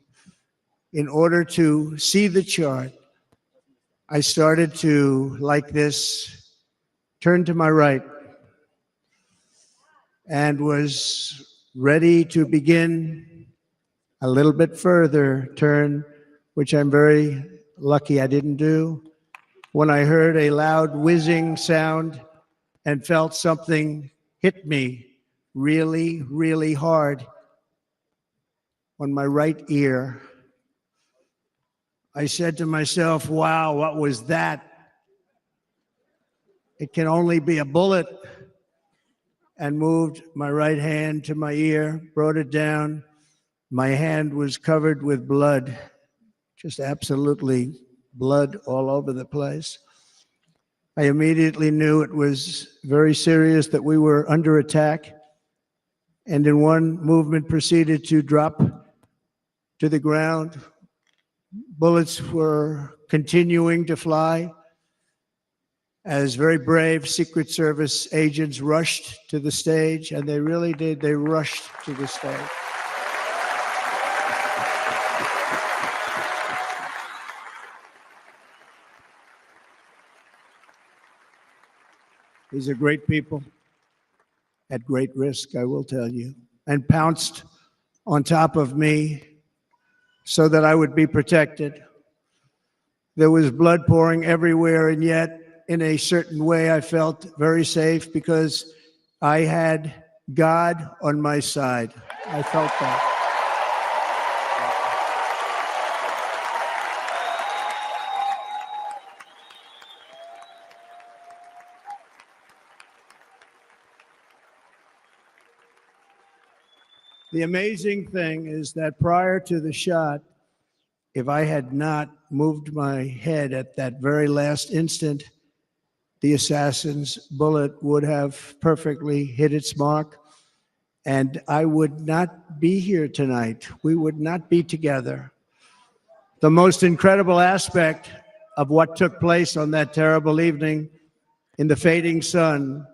In order to see the chart, I started to, like this, turn to my right and was ready to begin a little bit further turn, which I'm very lucky I didn't do, when I heard a loud whizzing sound and felt something hit me really, really hard on my right ear. I said to myself, wow, what was that? It can only be a bullet. And moved my right hand to my ear, brought it down. My hand was covered with blood, just absolutely blood all over the place. I immediately knew it was very serious, that we were under attack, and in one movement proceeded to drop to the ground. Bullets were continuing to fly as very brave Secret Service agents rushed to the stage, and they really did. They rushed to the stage. These are great people at great risk, I will tell you, and pounced on top of me so that I would be protected. There was blood pouring everywhere, and yet, in a certain way, I felt very safe because I had God on my side. I felt that. The amazing thing is that prior to the shot, if I had not moved my head at that very last instant, the assassin's bullet would have perfectly hit its mark, and I would not be here tonight. We would not be together. The most incredible aspect of what took place on that terrible evening in the fading sun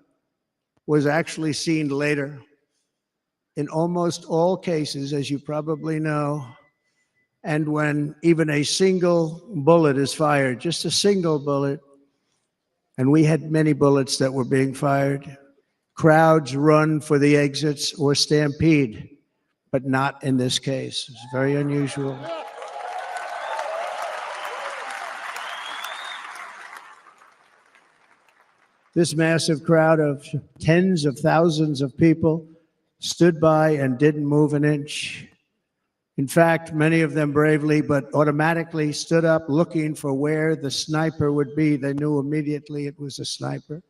was actually seen later. In almost all cases, as you probably know, and when even a single bullet is fired, just a single bullet, and we had many bullets that were being fired, crowds run for the exits or stampede, but not in this case. It's very unusual. This massive crowd of tens of thousands of people stood by and didn't move an inch. In fact, many of them bravely, but automatically stood up looking for where the sniper would be. They knew immediately it was a sniper,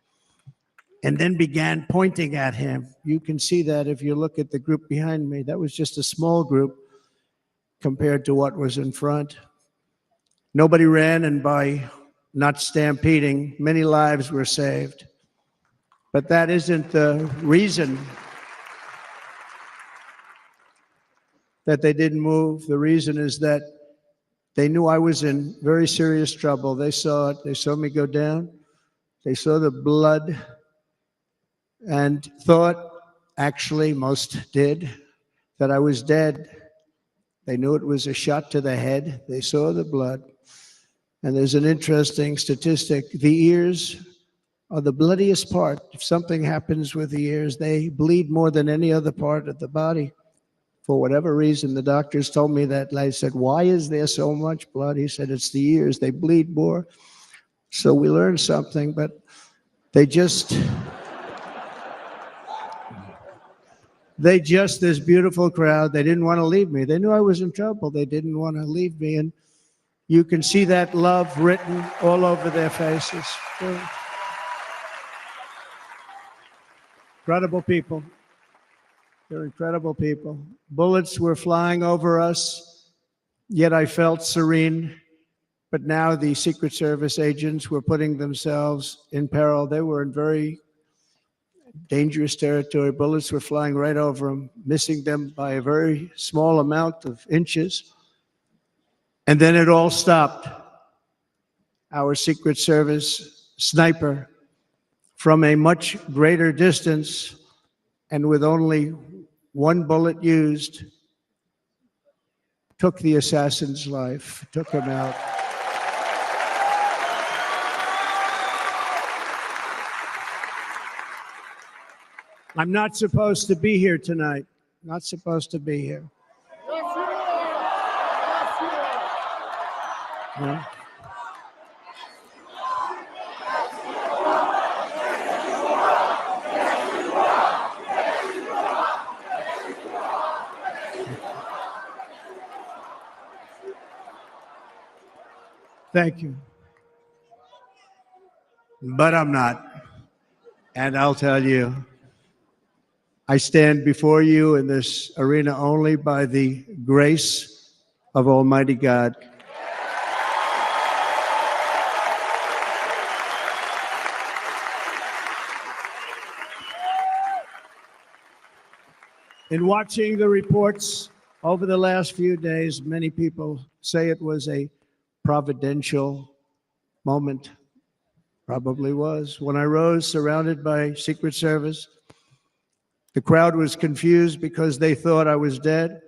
and then began pointing at him. You can see that if you look at the group behind me. That was just a small group compared to what was in front. Nobody ran, and by not stampeding, many lives were saved. But that isn't the reason that they didn't move. The reason is that they knew I was in very serious trouble. They saw it. They saw me go down. They saw the blood and thought, actually most did, that I was dead. They knew it was a shot to the head. They saw the blood. And there's an interesting statistic. The ears are the bloodiest part. If something happens with the ears, they bleed more than any other part of the body. For whatever reason, the doctors told me that. I said, why is there so much blood? He said, it's the ears. They bleed more. So we learned something, but this beautiful crowd, they didn't want to leave me. They knew I was in trouble. They didn't want to leave me. And you can see that love written all over their faces. Incredible people. They're incredible people. Bullets were flying over us, yet I felt serene. But now the Secret Service agents were putting themselves in peril. They were in very dangerous territory. Bullets were flying right over them, missing them by a very small amount of inches. And then it all stopped. Our Secret Service sniper, from a much greater distance and with only one bullet used, took the assassin's life, took him out. I'm not supposed to be here tonight. Not supposed to be here. Yes, you are. Yes, you are. Yeah. Thank you. But I'm not. And I'll tell you, I stand before you in this arena only by the grace of Almighty God. In watching the reports over the last few days, many people say it was a providential moment. Probably was. When I rose surrounded by Secret Service, the crowd was confused because they thought I was dead,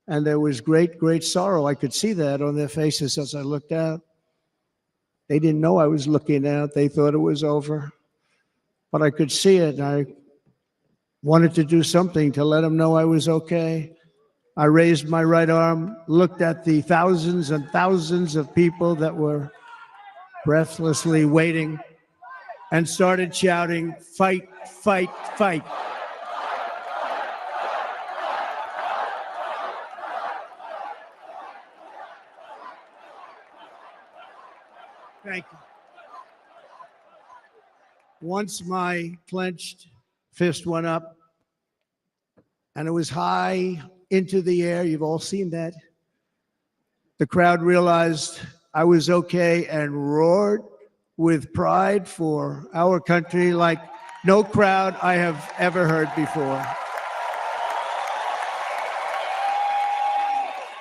and there was great, great sorrow. I could see that on their faces as I looked out. They didn't know I was looking out. They thought it was over, but I could see it. I wanted to do something to let them know I was okay. I raised my right arm, looked at the thousands and thousands of people that were breathlessly waiting, and started shouting, "Fight, fight, fight." Thank you. Once my clenched fist went up and it was high into the air. You've all seen that. The crowd realized I was okay and roared with pride for our country like no crowd I have ever heard before.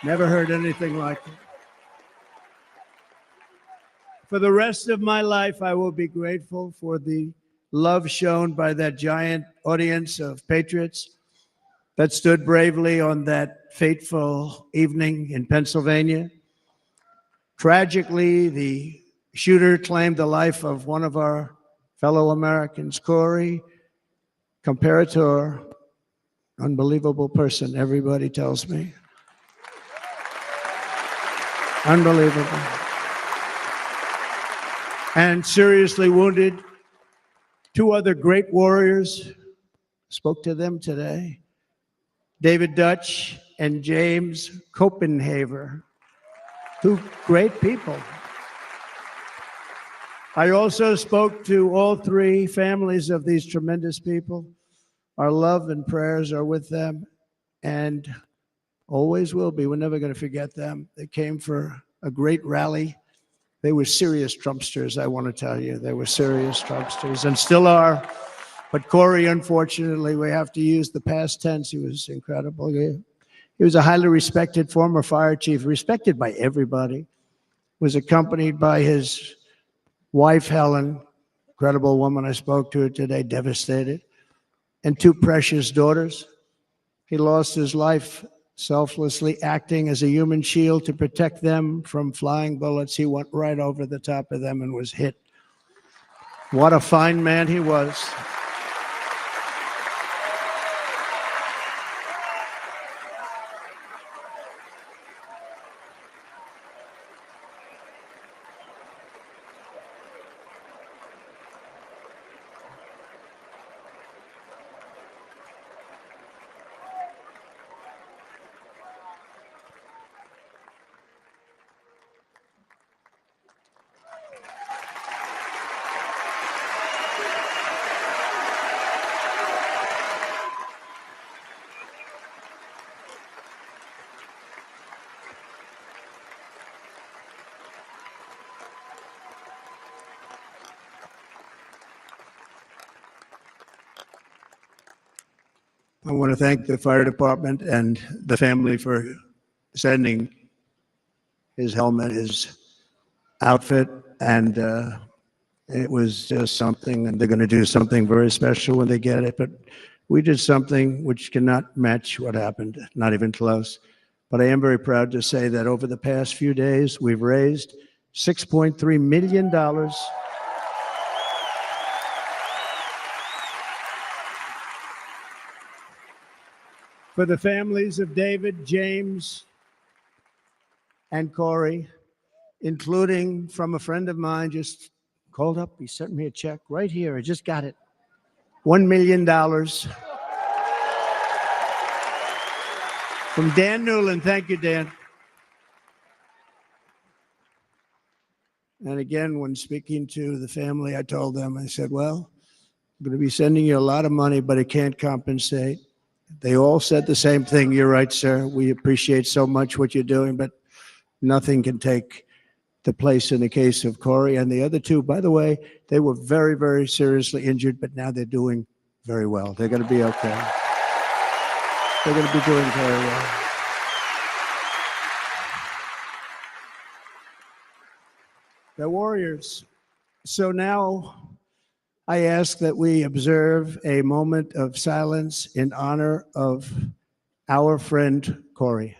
Never heard anything like it. For the rest of my life, I will be grateful for the love shown by that giant audience of patriots that stood bravely on that fateful evening in Pennsylvania. Tragically, the shooter claimed the life of one of our fellow Americans, Corey, comparator, unbelievable person, everybody tells me. Unbelievable. And seriously wounded. Two other great warriors, spoke to them today. David Dutch and James Copenhaver. Two great people. I also spoke to all three families of these tremendous people. Our love and prayers are with them and always will be. We're never going to forget them. They came for a great rally. They were serious Trumpsters, I want to tell you. They were serious Trumpsters and still are. But Corey, unfortunately, we have to use the past tense. He was incredible. He was a highly respected former fire chief, respected by everybody. Was accompanied by his wife, Helen, incredible woman. I spoke to her today, devastated, and two precious daughters. He lost his life selflessly acting as a human shield to protect them from flying bullets. He went right over the top of them and was hit. What a fine man he was. I want to thank the fire department and the family for sending his helmet, his outfit, and it was just something, and they're going to do something very special when they get it. But we did something which cannot match what happened, not even close. But I am very proud to say that over the past few days, we've raised $6.3 million for the families of David, James, and Corey, including from a friend of mine just called up. He sent me a check right here. I just got it. $1 million from Dan Newland. Thank you, Dan. And again, when speaking to the family, I told them, I said, well, I'm going to be sending you a lot of money, but it can't compensate. They all said the same thing. You're right, sir. We appreciate so much what you're doing, but nothing can take the place in the case of Corey and the other two. By the way, they were very, very seriously injured, but now they're doing very well. They're going to be okay. They're going to be doing very well. They're warriors. So now I ask that we observe a moment of silence in honor of our friend Corey.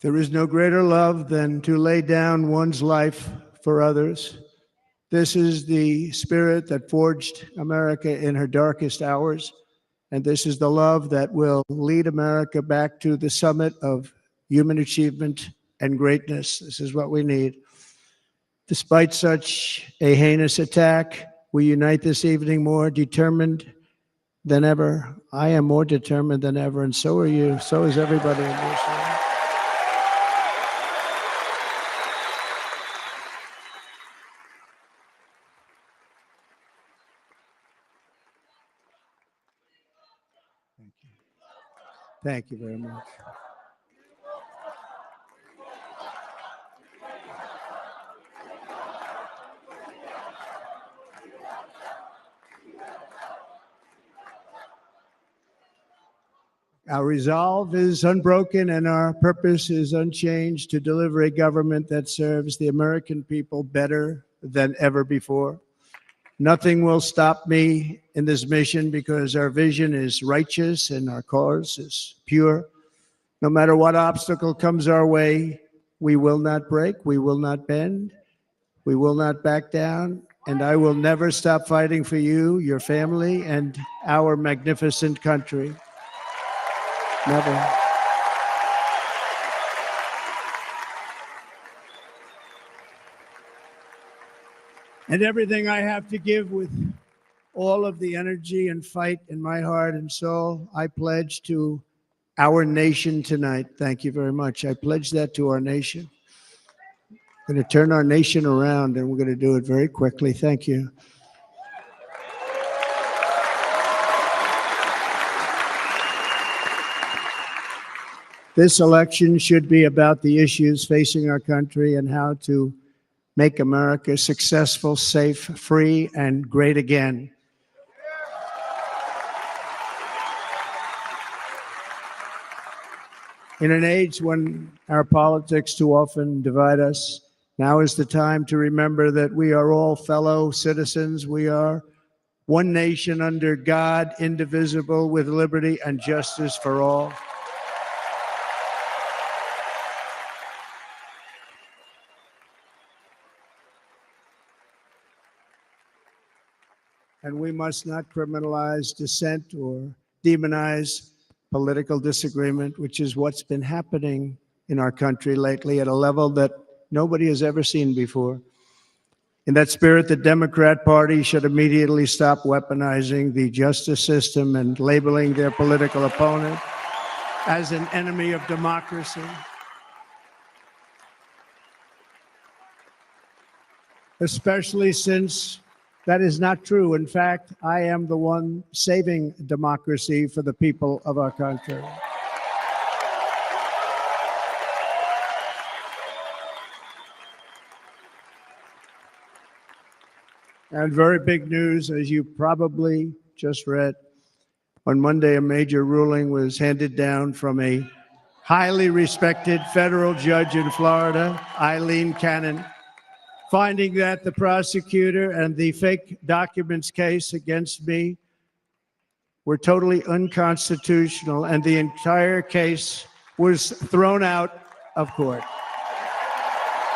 There is no greater love than to lay down one's life for others. This is the spirit that forged America in her darkest hours, and this is the love that will lead America back to the summit of human achievement and greatness. This is what we need. Despite such a heinous attack, we unite this evening more determined than ever. I am more determined than ever, and so are you. So is everybody in this room. Thank you very much. Our resolve is unbroken and our purpose is unchanged to deliver a government that serves the American people better than ever before. Nothing will stop me in this mission because our vision is righteous and our cause is pure. No matter what obstacle comes our way, we will not break, we will not bend, we will not back down, and I will never stop fighting for you, your family, and our magnificent country. Never. And everything I have to give with all of the energy and fight in my heart and soul, I pledge to our nation tonight. Thank you very much. I pledge that to our nation. I'm going to turn our nation around, and we're going to do it very quickly. Thank you. This election should be about the issues facing our country and how to make America successful, safe, free, and great again. In an age when our politics too often divide us, now is the time to remember that we are all fellow citizens. We are one nation under God, indivisible, with liberty and justice for all. And we must not criminalize dissent or demonize political disagreement, which is what's been happening in our country lately at a level that nobody has ever seen before. In that spirit, the Democrat Party should immediately stop weaponizing the justice system and labeling their political opponent as an enemy of democracy. Especially since that is not true. In fact, I am the one saving democracy for the people of our country. And very big news, as you probably just read, on Monday, a major ruling was handed down from a highly respected federal judge in Florida, Eileen Cannon, finding that the prosecutor and the fake documents case against me were totally unconstitutional, and the entire case was thrown out of court.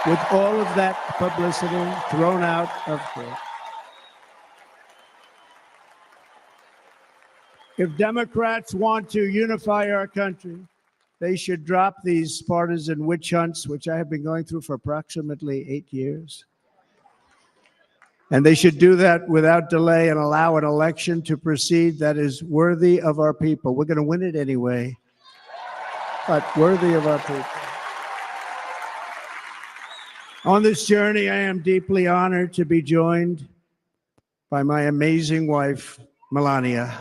With all of that publicity, thrown out of court. If Democrats want to unify our country, they should drop these partisan witch hunts, which I have been going through for approximately 8 years. And they should do that without delay and allow an election to proceed that is worthy of our people. We're going to win it anyway, but worthy of our people. On this journey, I am deeply honored to be joined by my amazing wife, Melania.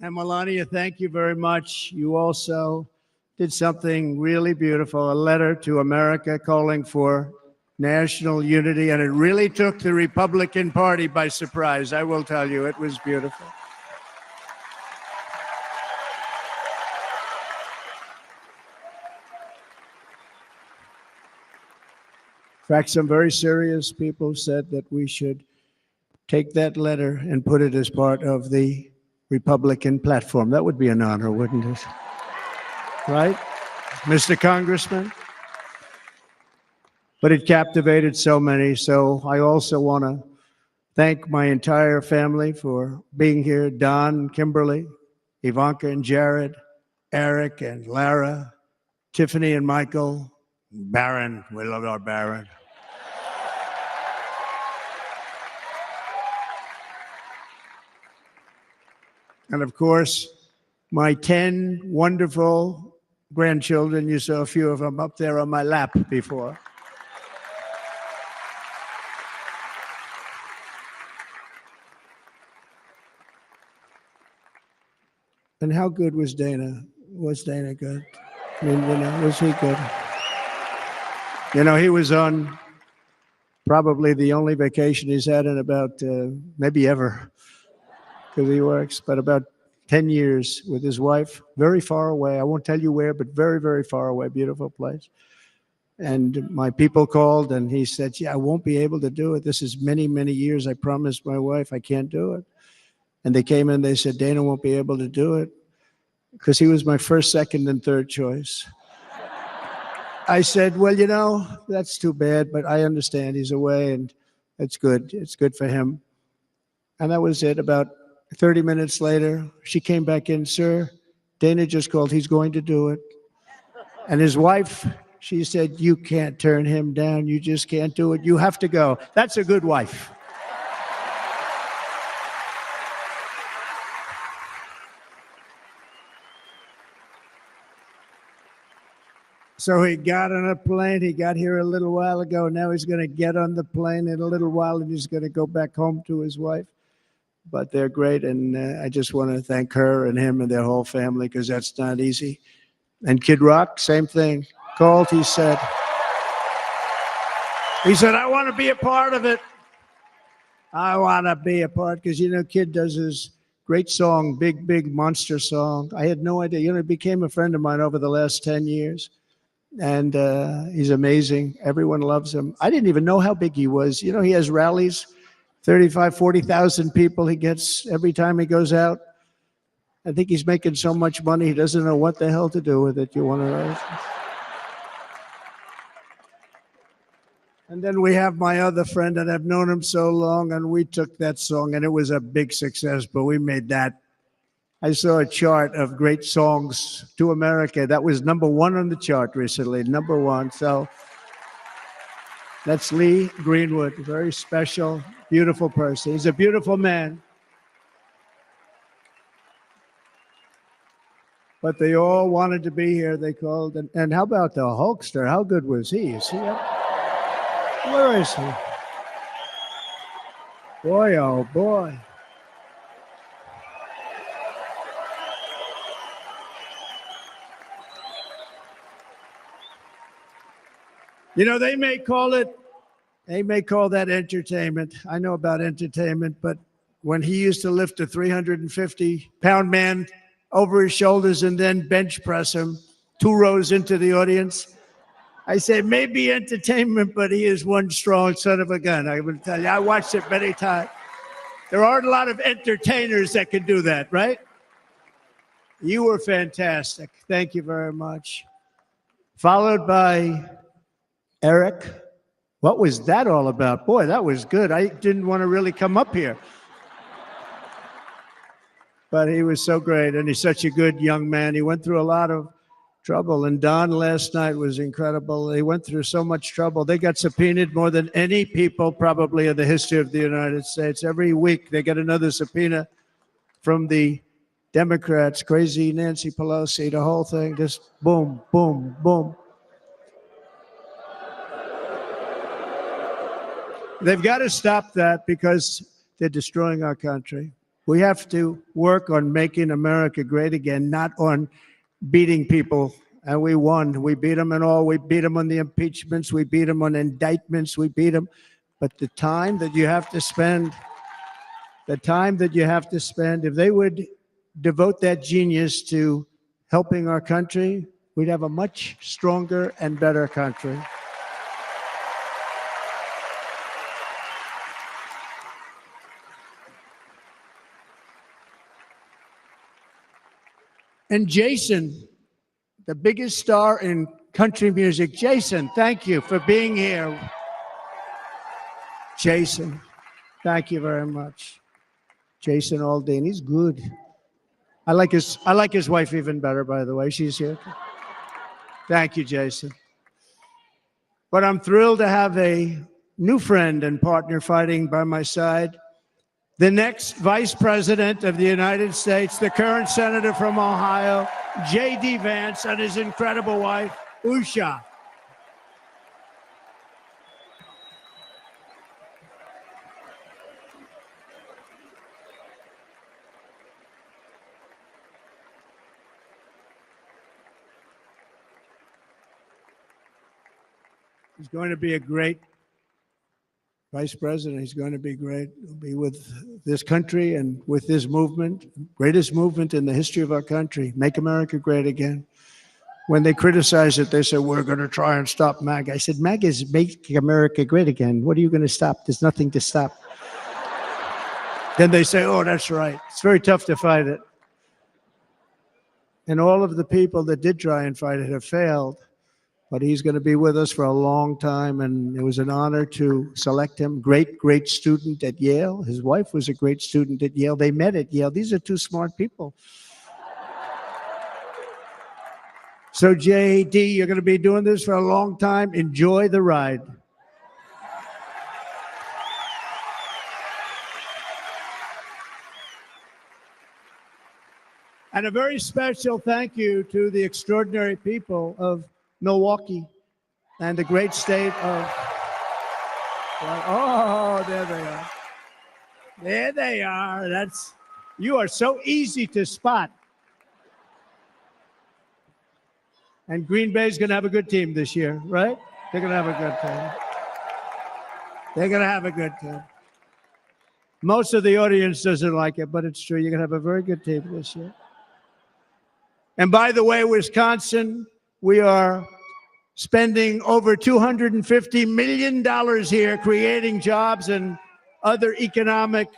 And Melania, thank you very much. You also did something really beautiful, a letter to America calling for national unity, and it really took the Republican Party by surprise. I will tell you, it was beautiful. In fact, some very serious people said that we should take that letter and put it as part of the Republican platform. That would be an honor, wouldn't it? Right, Mr. Congressman? but it captivated so many. So I also want to thank my entire family for being here. Don, Kimberly, Ivanka and Jared, Eric and Lara, Tiffany and Michael, Baron. We love our Baron. And of course, my 10 wonderful grandchildren. You saw a few of them up there on my lap before. And how good was Dana? Was Dana good? I mean, was he good? He was on probably the only vacation he's had in about, maybe ever, because he works, but about 10 years with his wife, very far away. I won't tell you where, but very, very far away, beautiful place. And my people called and he said, yeah, I won't be able to do it. This is many, many years. I promised my wife I can't do it. And they came in, they said, Dana won't be able to do it because he was my first, second, and third choice. I said, well, that's too bad, but I understand he's away and it's good. It's good for him. And that was it. About 30 minutes later, she came back in, sir, Dana just called. He's going to do it. And his wife, she said, you can't turn him down. You just can't do it. You have to go. That's a good wife. So he got on a plane. He got here a little while ago. Now he's going to get on the plane in a little while and he's going to go back home to his wife. But they're great. And I just want to thank her and him and their whole family because that's not easy. And Kid Rock, same thing. Called, he said, I want to be a part of it. I want to be a part because, Kid does his great song, Big, Big Monster song. I had no idea. He became a friend of mine over the last 10 years. And he's amazing. Everyone loves him. I didn't even know how big he was. He has rallies, 35, 40,000 people he gets every time he goes out. I think he's making so much money, he doesn't know what the hell to do with it. You want to know? And then we have my other friend, and I've known him so long, and we took that song, and it was a big success, but we made that. I saw a chart of great songs to America. That was #1 on the chart recently, #1. So that's Lee Greenwood, very special, beautiful person. He's a beautiful man. But they all wanted to be here. They called. And how about the Hulkster? How good was he? Is he up? Where is he? Boy, oh boy. They may call that entertainment. I know about entertainment, but when he used to lift a 350-pound man over his shoulders and then bench press him 2 rows into the audience, I say maybe entertainment, but he is one strong son of a gun. I will tell you, I watched it many times. There aren't a lot of entertainers that can do that, right? You were fantastic. Thank you very much. Followed by Eric. What was that all about? Boy, that was good. I didn't want to really come up here. But he was so great, and he's such a good young man. He went through a lot of trouble, and Don last night was incredible. He went through so much trouble. They got subpoenaed more than any people probably in the history of the United States. Every week they get another subpoena from the Democrats, crazy Nancy Pelosi, the whole thing, just boom, boom, boom. They've got to stop that because they're destroying our country. We have to work on making America great again, not on beating people. And we won. We beat them and all. We beat them on the impeachments. We beat them on indictments. We beat them. But the time that you have to spend, if they would devote that genius to helping our country, we'd have a much stronger and better country. And Jason, the biggest star in country music. Jason, thank you for being here. Jason, thank you very much. Jason Aldean, he's good. I like his wife even better, by the way. She's here. Thank you, Jason. But I'm thrilled to have a new friend and partner fighting by my side. The next Vice President of the United States, the current Senator from Ohio, J.D. Vance, and his incredible wife, Usha. He's going to be a great Vice President. He's going to be great. He'll be with this country and with this movement, greatest movement in the history of our country, Make America Great Again. When they criticize it, they say, we're going to try and stop MAGA. I said, MAGA is Make America Great Again. What are you going to stop? There's nothing to stop. Then they say, oh, that's right. It's very tough to fight it. And all of the people that did try and fight it have failed. But he's going to be with us for a long time, and it was an honor to select him. Great, great student at Yale. His wife was a great student at Yale. They met at Yale. These are two smart people. So, JD, you're going to be doing this for a long time. Enjoy the ride. And a very special thank you to the extraordinary people of Milwaukee and the great state of, oh, there they are. There they are. You are so easy to spot. And Green Bay's going to have a good team this year, right? They're going to have a good team. They're going to have a good team. Most of the audience doesn't like it, but it's true. You're going to have a very good team this year. And by the way, Wisconsin, we are spending over $250 million here, creating jobs and other economic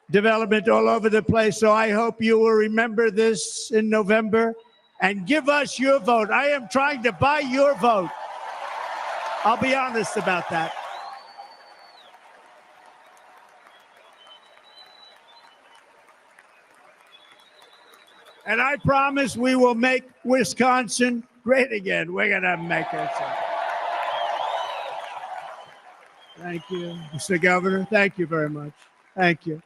development all over the place. So I hope you will remember this in November and give us your vote. I am trying to buy your vote. I'll be honest about that. And I promise we will make Wisconsin great again. We're going to make it. Thank you, Mr. Governor. Thank you very much. Thank you.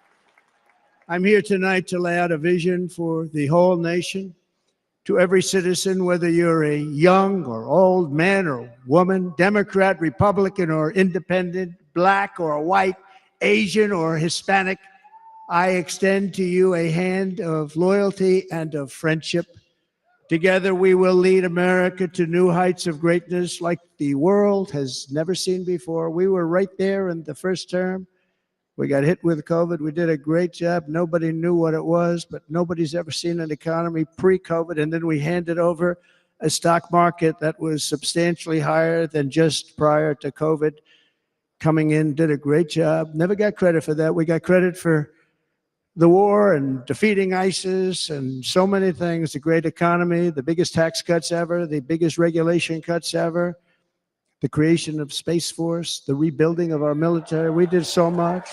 I'm here tonight to lay out a vision for the whole nation. To every citizen, whether you're a young or old man or woman, Democrat, Republican, or independent, black or white, Asian or Hispanic, I extend to you a hand of loyalty and of friendship. Together, we will lead America to new heights of greatness like the world has never seen before. We were right there in the first term. We got hit with COVID. We did a great job. Nobody knew what it was, but nobody's ever seen an economy pre-COVID. And then we handed over a stock market that was substantially higher than just prior to COVID. Coming in, did a great job. Never got credit for that. We got credit for the war and defeating ISIS and so many things, the great economy, the biggest tax cuts ever, the biggest regulation cuts ever, the creation of Space Force, the rebuilding of our military. We did so much.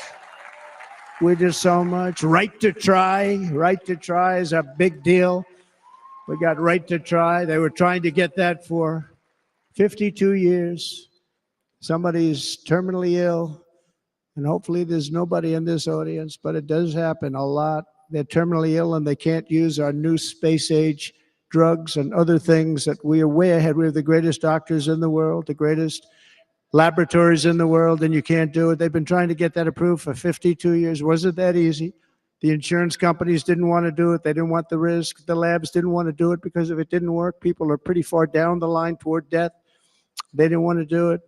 We did so much. Right to try. Right to try is a big deal. We got right to try. They were trying to get that for 52 years. Somebody's terminally ill. And hopefully there's nobody in this audience, but it does happen a lot. They're terminally ill and they can't use our new space age drugs and other things that we are way ahead. We have the greatest doctors in the world, the greatest laboratories in the world, and you can't do it. They've been trying to get that approved for 52 years. Wasn't that easy? The insurance companies didn't want to do it. They didn't want the risk. The labs didn't want to do it because if it didn't work, people are pretty far down the line toward death. They didn't want to do it.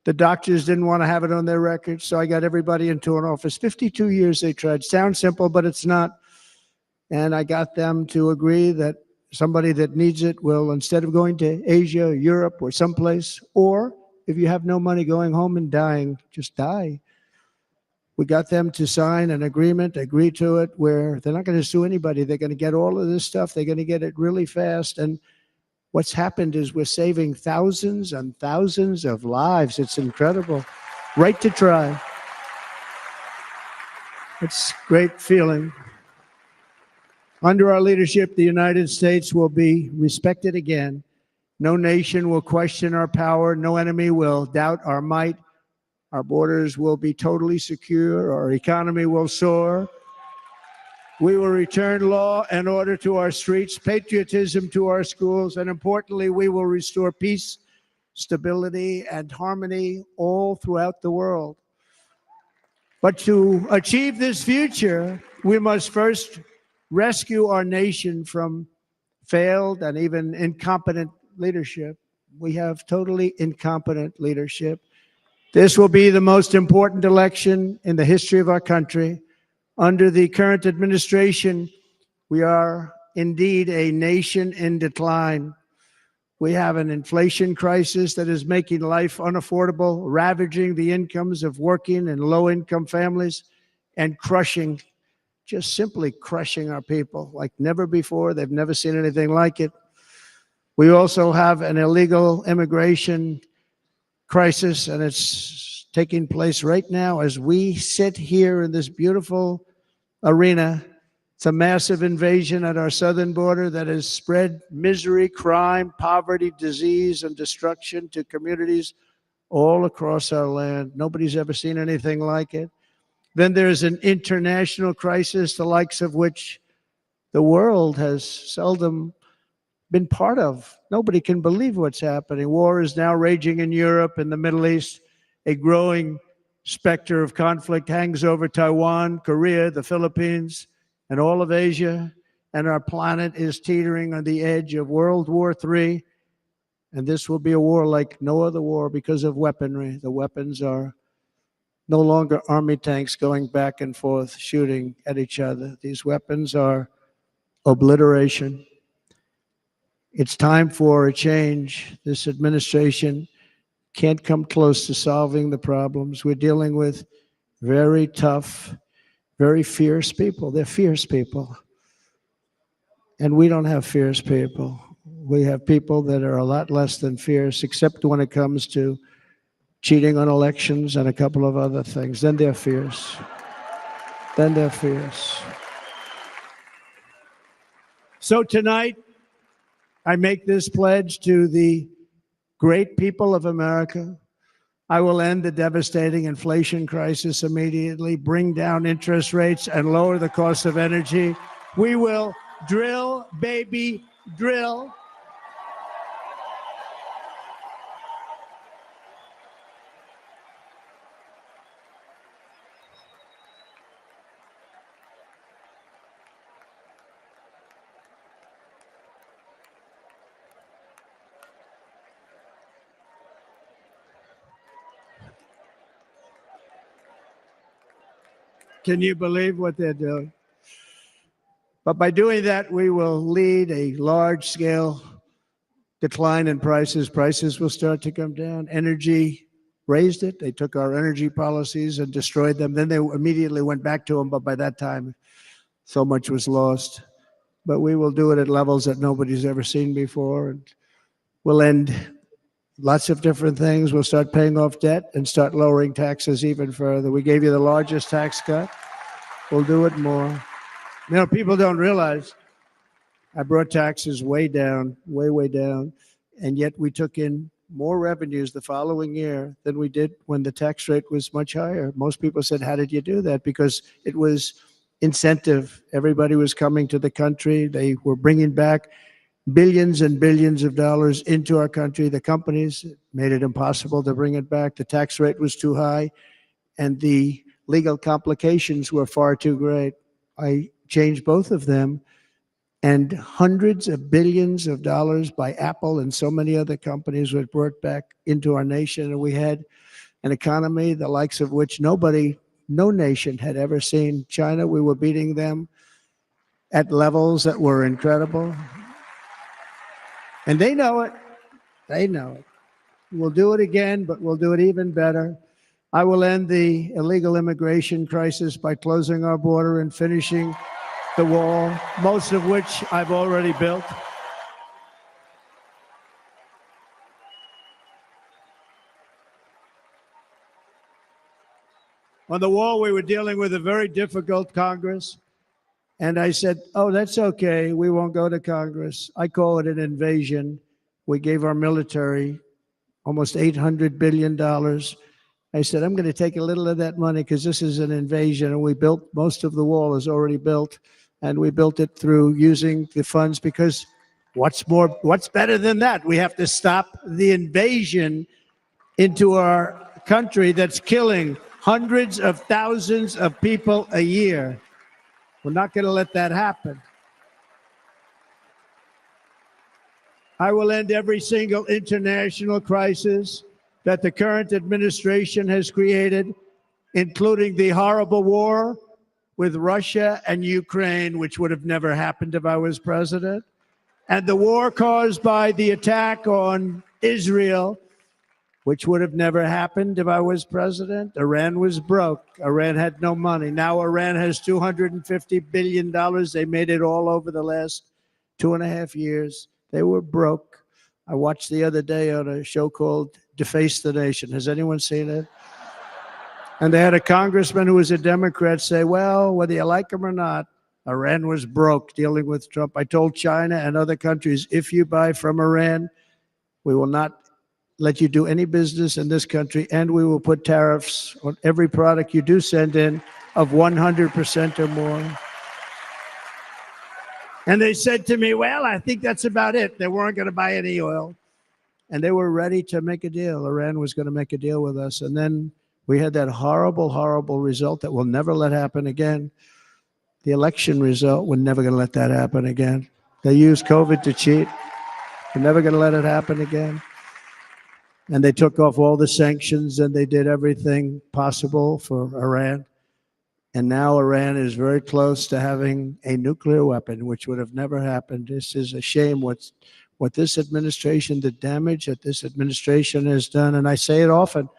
The doctors didn't want to have it on their records, so I got everybody into an office. 52 years they tried. Sounds simple, but it's not. And I got them to agree that somebody that needs it will, instead of going to Asia, Europe, or someplace, or if you have no money going home and dying, just die. We got them to sign an agreement, agree to it, where they're not going to sue anybody. They're going to get all of this stuff. They're going to get it really fast. And What's happened is we're saving thousands and thousands of lives. It's incredible. Right to try. It's a great feeling. Under our leadership, the United States will be respected again. No nation will question our power. No enemy will doubt our might. Our borders will be totally secure. Our economy will soar. We will return law and order to our streets, patriotism to our schools, and importantly, we will restore peace, stability, and harmony all throughout the world. But to achieve this future, we must first rescue our nation from failed and even incompetent leadership. We have totally incompetent leadership. This will be the most important election in the history of our country. Under the current administration, we are indeed a nation in decline. We have an inflation crisis that is making life unaffordable, ravaging the incomes of working and low-income families, and crushing, just simply crushing our people like never before. They've never seen anything like it. We also have an illegal immigration crisis, and it's taking place right now as we sit here in this beautiful arena. It's a massive invasion at our southern border that has spread misery, crime, poverty, disease, and destruction to communities all across our land. Nobody's ever seen anything like it. Then there's an international crisis, the likes of which the world has seldom been part of. Nobody can believe what's happening. War is now raging in Europe and the Middle East. A growing specter of conflict hangs over Taiwan, Korea, the Philippines, and all of Asia. And our planet is teetering on the edge of World War III. And this will be a war like no other war because of weaponry. The weapons are no longer army tanks going back and forth shooting at each other. These weapons are obliteration. It's time for a change. This administration can't come close to solving the problems. We're dealing with very tough, very fierce people. They're fierce people. And we don't have fierce people. We have people that are a lot less than fierce, except when it comes to cheating on elections and a couple of other things. Then they're fierce. Then they're fierce. So tonight, I make this pledge to the great people of America. I will end the devastating inflation crisis immediately, bring down interest rates, and lower the cost of energy. We will drill, baby, drill. Can you believe what they're doing? But by doing that, we will lead a large-scale decline in prices. Prices will start to come down. Energy raised it. They took our energy policies and destroyed them. Then they immediately went back to them, but by that time, so much was lost. But we will do it at levels that nobody's ever seen before. And we'll end lots of different things. We'll start paying off debt and start lowering taxes even further. We gave you the largest tax cut. We'll do it more. You know, people don't realize I brought taxes way down, way down, and yet we took in more revenues the following year than we did when the tax rate was much higher. Most people said, how did you do that? Because it was incentive. Everybody was coming to the country. They were bringing back billions and billions of dollars into our country. The companies made it impossible to bring it back. The tax rate was too high, and the legal complications were far too great. I changed both of them, and hundreds of billions of dollars by Apple and so many other companies were brought back into our nation, and we had an economy the likes of which no nation had ever seen. China, we were beating them at levels that were incredible. And they know it. They know it. We'll do it again, but we'll do it even better. I will end the illegal immigration crisis by closing our border and finishing the wall, most of which I've already built. On the wall, we were dealing with a very difficult Congress. And I said, oh, that's okay. We won't go to Congress. I call it an invasion. We gave our military almost $800 billion. I said, I'm going to take a little of that money because this is an invasion. And we built, most of the wall is already built. And we built it through using the funds because what's better than that? We have to stop the invasion into our country that's killing hundreds of thousands of people a year. We're not going to let that happen. I will end every single international crisis that the current administration has created, including the horrible war with Russia and Ukraine, which would have never happened if I was president, and the war caused by the attack on Israel, which would have never happened if I was president. Iran was broke. Iran had no money. Now Iran has $250 billion. They made it all over the last 2.5 years. They were broke. I watched the other day on a show called Deface the Nation. Has anyone seen it? And they had a congressman who was a Democrat say, well, whether you like him or not, Iran was broke dealing with Trump. I told China and other countries, if you buy from Iran, we will not let you do any business in this country, and we will put tariffs on every product you do send in of 100% or more. And they said to me, well, I think that's about it. They weren't going to buy any oil. And they were ready to make a deal. Iran was going to make a deal with us. And then we had that horrible, horrible result that we'll never let happen again. The election result, we're never going to let that happen again. They used COVID to cheat. We're never going to let it happen again. And they took off all the sanctions and they did everything possible for Iran. And now Iran is very close to having a nuclear weapon, which would have never happened. This is a shame what this administration, the damage that this administration has done. And I say it often,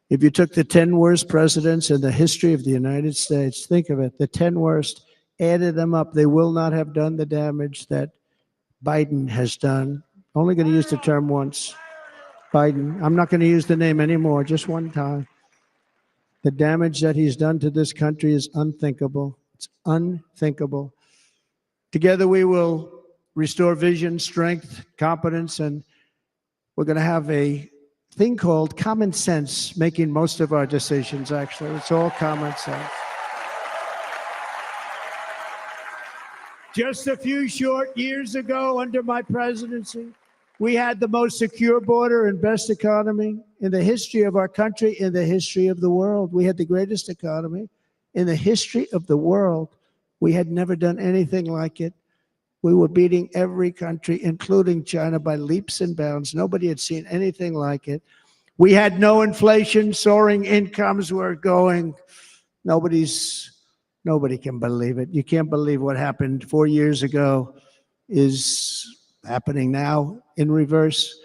if you took the 10 worst presidents in the history of the United States, think of it, the 10 worst, added them up, they will not have done the damage that Biden has done. Only going to use the term once. Biden. I'm not going to use the name anymore, just one time. The damage that he's done to this country is unthinkable. It's unthinkable. Together we will restore vision, strength, competence, and we're going to have a thing called common sense making most of our decisions, actually. It's all common sense. Just a few short years ago, under my presidency, we had the most secure border and best economy in the history of our country, in the history of the world. We had the greatest economy in the history of the world. We had never done anything like it. We were beating every country, including China, by leaps and bounds. Nobody had seen anything like it. We had no inflation, soaring incomes were going. Nobody can believe it. You can't believe what happened 4 years ago is happening now in reverse.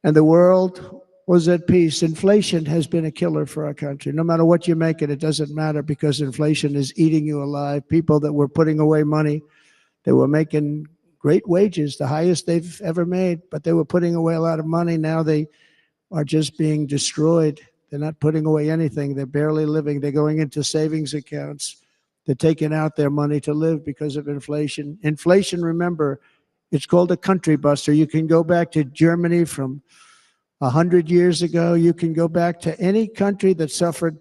And the world was at peace. Inflation has been a killer for our country. No matter what you make it doesn't matter because inflation is eating you alive. People that were putting away money, they were making great wages, the highest they've ever made, but they were putting away a lot of money. Now they are just being destroyed. They're not putting away anything. They're barely living. They're going into savings accounts. They're taking out their money to live because of inflation. Inflation, remember, it's called a country buster. You can go back to Germany from 100 years ago. You can go back to any country that suffered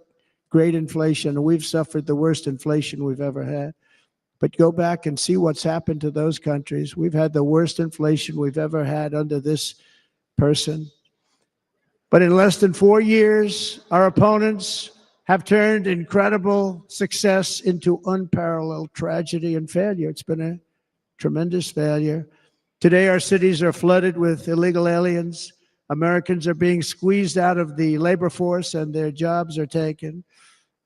great inflation. We've suffered the worst inflation we've ever had. But go back and see what's happened to those countries. We've had the worst inflation we've ever had under this person. But in less than 4 years, our opponents have turned incredible success into unparalleled tragedy and failure. It's been a tremendous failure. Today, our cities are flooded with illegal aliens. Americans are being squeezed out of the labor force and their jobs are taken.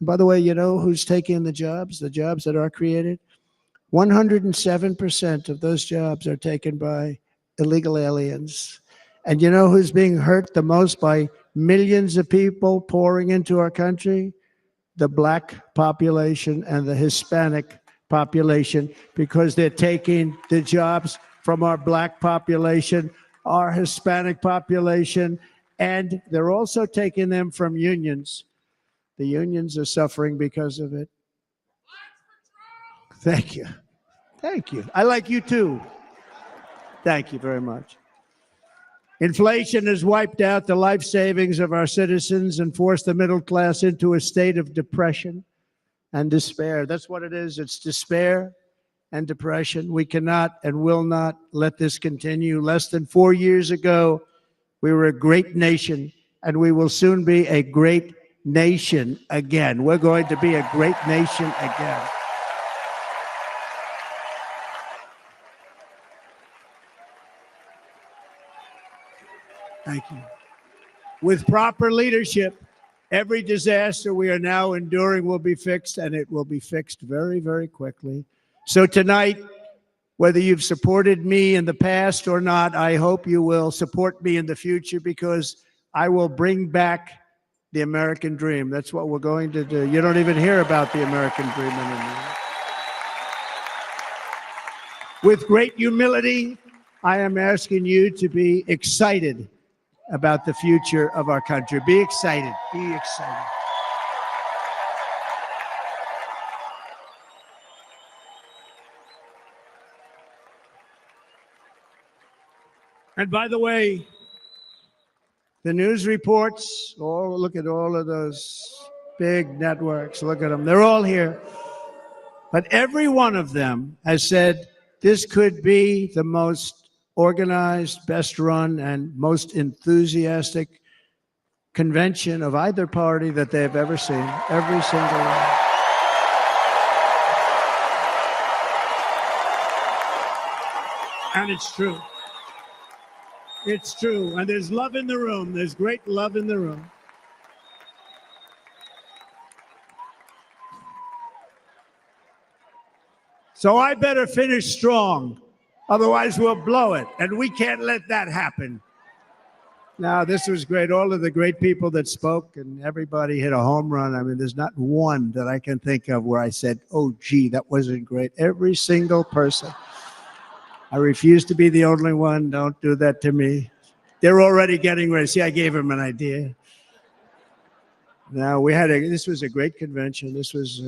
By the way, you know who's taking the jobs that are created? 107% of those jobs are taken by illegal aliens. And you know who's being hurt the most by millions of people pouring into our country? The black population and the Hispanic population, because they're taking the jobs from our black population, our Hispanic population, and they're also taking them from unions. The unions are suffering because of it. Thank you. Thank you. I like you too. Thank you very much. Inflation has wiped out the life savings of our citizens and forced the middle class into a state of depression and despair. That's what it is. It's despair and depression. We cannot and will not let this continue. Less than 4 years ago, we were a great nation, and we will soon be a great nation again. We're going to be a great nation again. Thank you. With proper leadership, every disaster we are now enduring will be fixed, and it will be fixed very, very quickly. So tonight, whether you've supported me in the past or not, I hope you will support me in the future, because I will bring back the American dream. That's what we're going to do. You don't even hear about the American dream anymore. With great humility, I am asking you to be excited about the future of our country. Be excited. Be excited. And by the way, the news reports, oh, look at all of those big networks. Look at them. They're all here. But every one of them has said this could be the most organized, best run, and most enthusiastic convention of either party that they've ever seen. Every single one. And it's true. It's true. And there's love in the room. There's great love in the room. So I better finish strong. Otherwise, we'll blow it. And we can't let that happen. Now, this was great. All of the great people that spoke, and everybody hit a home run. I mean, there's not one that I can think of where I said, oh, gee, that wasn't great. Every single person. I refuse to be the only one. Don't do that to me. They're already getting ready. See, I gave them an idea. Now, this was a great convention. This was,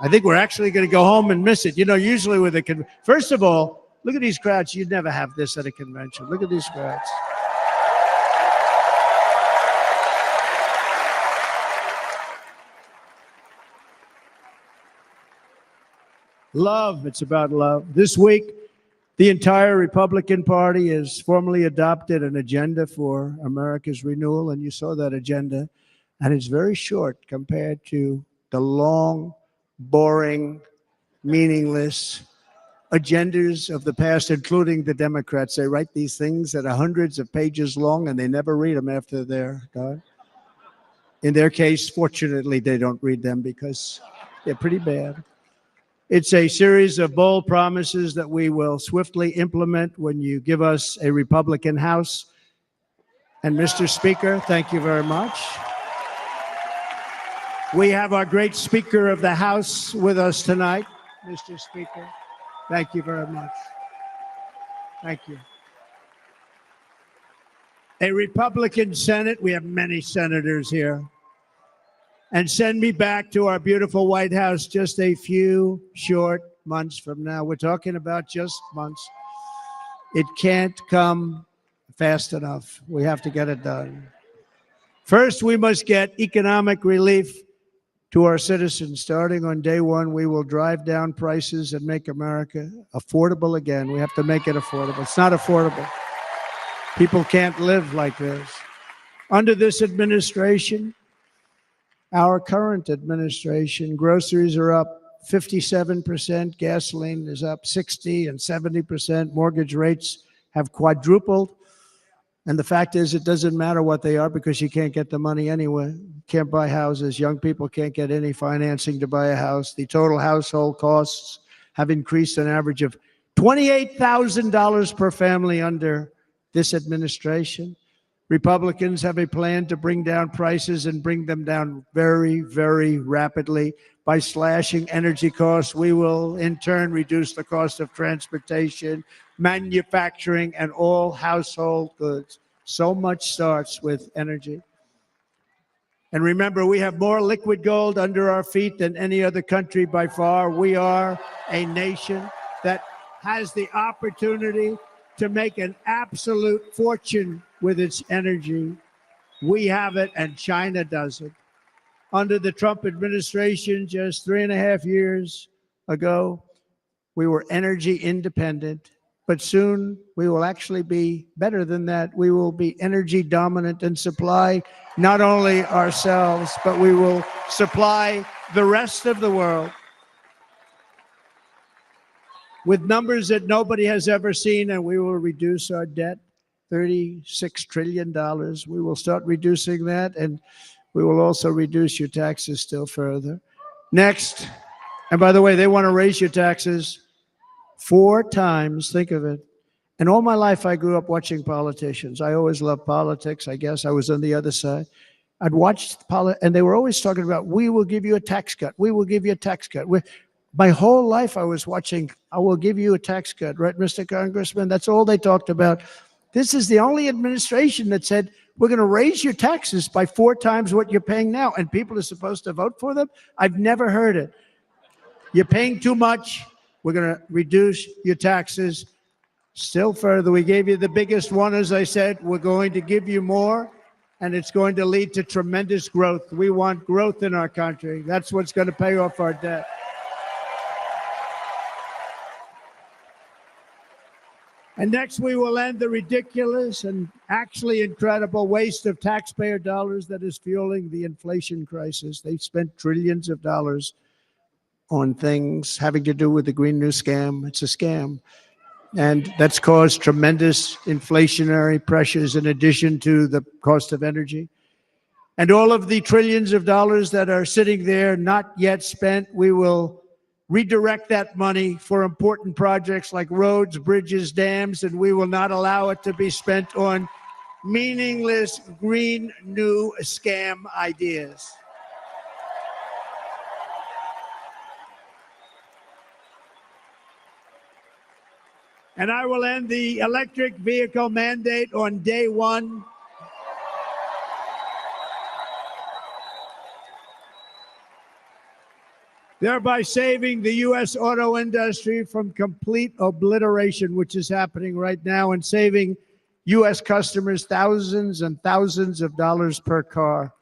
I think we're actually going to go home and miss it. You know, usually with a first of all, look at these crowds. You'd never have this at a convention. Look at these crowds. Love. It's about love. This week, the entire Republican Party has formally adopted an agenda for America's renewal, and you saw that agenda, and it's very short compared to the long, boring, meaningless agendas of the past, including the Democrats. They write these things that are hundreds of pages long, and they never read them after they're done. In their case, fortunately, they don't read them because they're pretty bad. It's a series of bold promises that we will swiftly implement when you give us a Republican House. And Mr. Speaker, thank you very much. We have our great Speaker of the House with us tonight. Mr. Speaker, thank you very much. Thank you. A Republican Senate, we have many senators here. And send me back to our beautiful White House just a few short months from now. We're talking about just months. It can't come fast enough. We have to get it done. First, we must get economic relief to our citizens. Starting on day one, we will drive down prices and make America affordable again. We have to make it affordable. It's not affordable. People can't live like this. Under this administration, our current administration, groceries are up 57%, gasoline is up 60 and 70%, mortgage rates have quadrupled. And the fact is, it doesn't matter what they are because you can't get the money anyway. Can't buy houses. Young people can't get any financing to buy a house. The total household costs have increased an average of $28,000 per family under this administration. Republicans have a plan to bring down prices and bring them down very, very rapidly. By slashing energy costs, we will in turn reduce the cost of transportation, manufacturing, and all household goods. So much starts with energy. And remember, we have more liquid gold under our feet than any other country by far. We are a nation that has the opportunity to make an absolute fortune with its energy. We have it, and China doesn't. Under the Trump administration, just 3.5 years ago, we were energy independent, but soon we will actually be better than that. We will be energy dominant and supply not only ourselves, but we will supply the rest of the world with numbers that nobody has ever seen, and we will reduce our debt, $36 trillion. We will start reducing that, and we will also reduce your taxes still further. Next, and by the way, they want to raise your taxes 4 times, think of it. And all my life, I grew up watching politicians. I always loved politics. I guess I was on the other side. I'd watch and they were always talking about, we will give you a tax cut. We will give you a tax cut. My whole life, I was watching, I will give you a tax cut, right, Mr. Congressman? That's all they talked about. This is the only administration that said, we're going to raise your taxes by 4 times what you're paying now, and people are supposed to vote for them? I've never heard it. You're paying too much. We're going to reduce your taxes still further. We gave you the biggest one, as I said. We're going to give you more, and it's going to lead to tremendous growth. We want growth in our country. That's what's going to pay off our debt. And next, we will end the ridiculous and actually incredible waste of taxpayer dollars that is fueling the inflation crisis. They spent trillions of dollars on things having to do with the Green New Scam. It's a scam. And that's caused tremendous inflationary pressures in addition to the cost of energy. And all of the trillions of dollars that are sitting there not yet spent, we will redirect that money for important projects like roads, bridges, dams, and we will not allow it to be spent on meaningless Green New Scam ideas. And I will end the electric vehicle mandate on day 1. Thereby saving the U.S. auto industry from complete obliteration, which is happening right now, and saving U.S. customers thousands and thousands of dollars per car.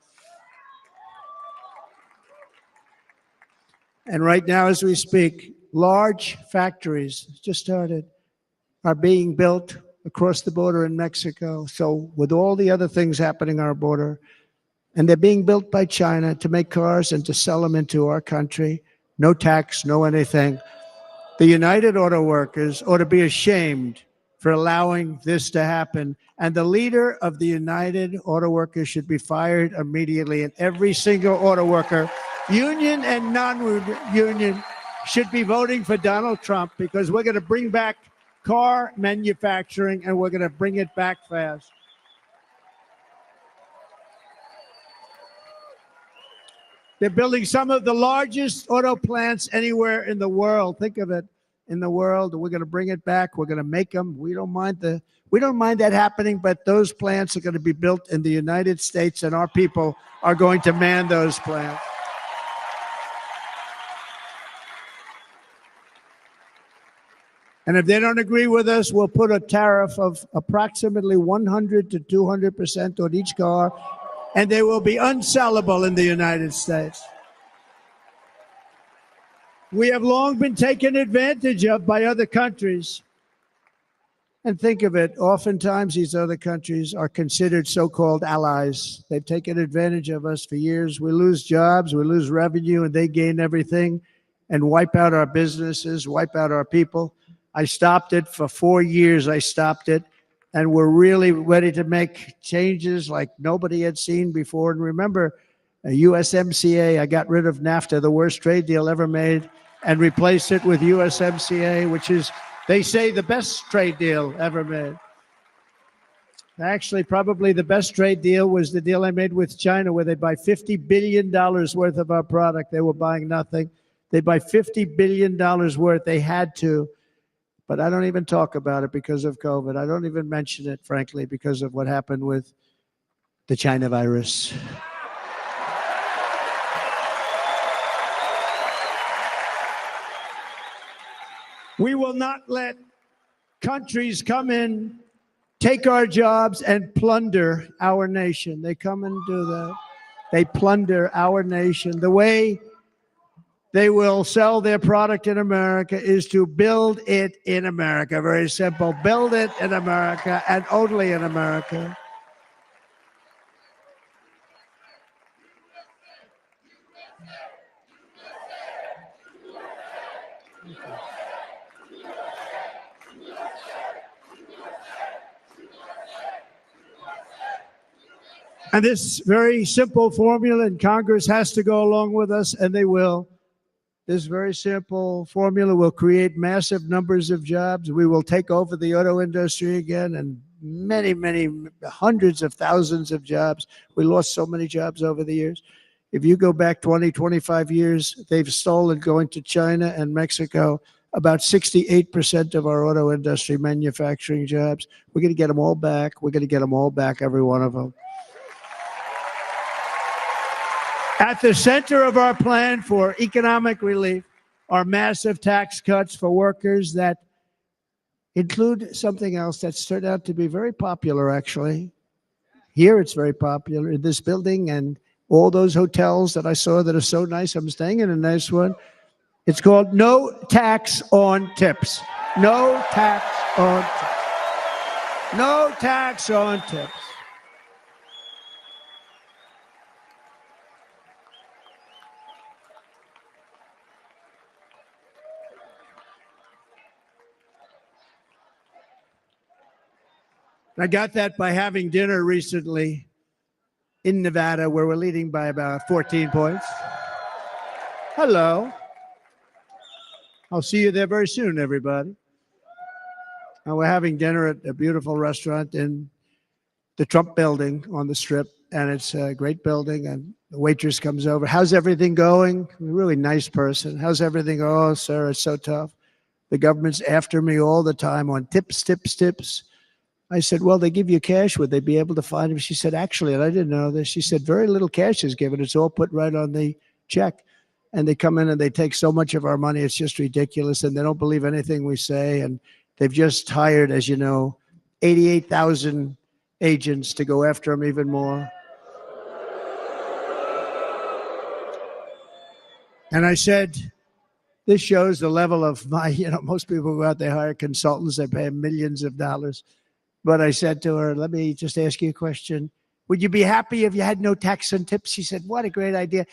And right now, as we speak, large factories just started are being built across the border in Mexico. So with all the other things happening on our border, and they're being built by China to make cars and to sell them into our country. No tax, no anything. The United Auto Workers ought to be ashamed for allowing this to happen. And the leader of the United Auto Workers should be fired immediately. And every single auto worker, union and non-union, should be voting for Donald Trump, because we're going to bring back car manufacturing, and we're going to bring it back fast. They're building some of the largest auto plants anywhere in the world. Think of it, in the world. We're going to bring it back. We're going to make them. We don't mind that happening, but those plants are going to be built in the United States, and our people are going to man those plants. And if they don't agree with us, we'll put a tariff of approximately 100 to 200% on each car, and they will be unsellable in the United States. We have long been taken advantage of by other countries. And think of it, oftentimes these other countries are considered so-called allies. They've taken advantage of us for years. We lose jobs, we lose revenue, and they gain everything and wipe out our businesses, wipe out our people. I stopped it for 4 years. I stopped it. And we're really ready to make changes like nobody had seen before. And remember, USMCA, I got rid of NAFTA, the worst trade deal ever made, and replaced it with USMCA, which is, they say, the best trade deal ever made. Actually, probably the best trade deal was the deal I made with China, where they buy $50 billion worth of our product. They were buying nothing. They buy $50 billion worth. They had to. But I don't even talk about it because of COVID. I don't even mention it, frankly, because of what happened with the China virus. We will not let countries come in, take our jobs, and plunder our nation. They come and do that. They plunder our nation. The way they will sell their product in America is to build it in America. Very simple. Build it in America and only in America. And this very simple formula, and Congress has to go along with us, and they will. This very simple formula will create massive numbers of jobs. We will take over the auto industry again, and many, many hundreds of thousands of jobs. We lost so many jobs over the years. If you go back 20, 25 years, they've stolen, going to China and Mexico, about 68% of our auto industry manufacturing jobs. We're going to get them all back. We're going to get them all back, every one of them. At the center of our plan for economic relief are massive tax cuts for workers that include something else that's turned out to be very popular, actually. Here it's very popular in this building and all those hotels that I saw that are so nice. I'm staying in a nice one. It's called no tax on tips. No tax on tips. No tax on tips. I got that by having dinner recently in Nevada, where we're leading by about 14 points. Hello. I'll see you there very soon, everybody. And we're having dinner at a beautiful restaurant in the Trump building on the Strip, and it's a great building, and the waitress comes over. How's everything going? A really nice person. How's everything? Oh, sir, it's so tough. The government's after me all the time on tips, tips, tips. I said, well, they give you cash. Would they be able to find him? She said, actually, and I didn't know this. She said, very little cash is given. It's all put right on the check. And they come in and they take so much of our money. It's just ridiculous. And they don't believe anything we say. And they've just hired, as you know, 88,000 agents to go after him even more. And I said, this shows the level of my, most people go out, they hire consultants, they pay millions of dollars. But I said to her, let me just ask you a question. Would you be happy if you had no tax on tips? She said, what a great idea.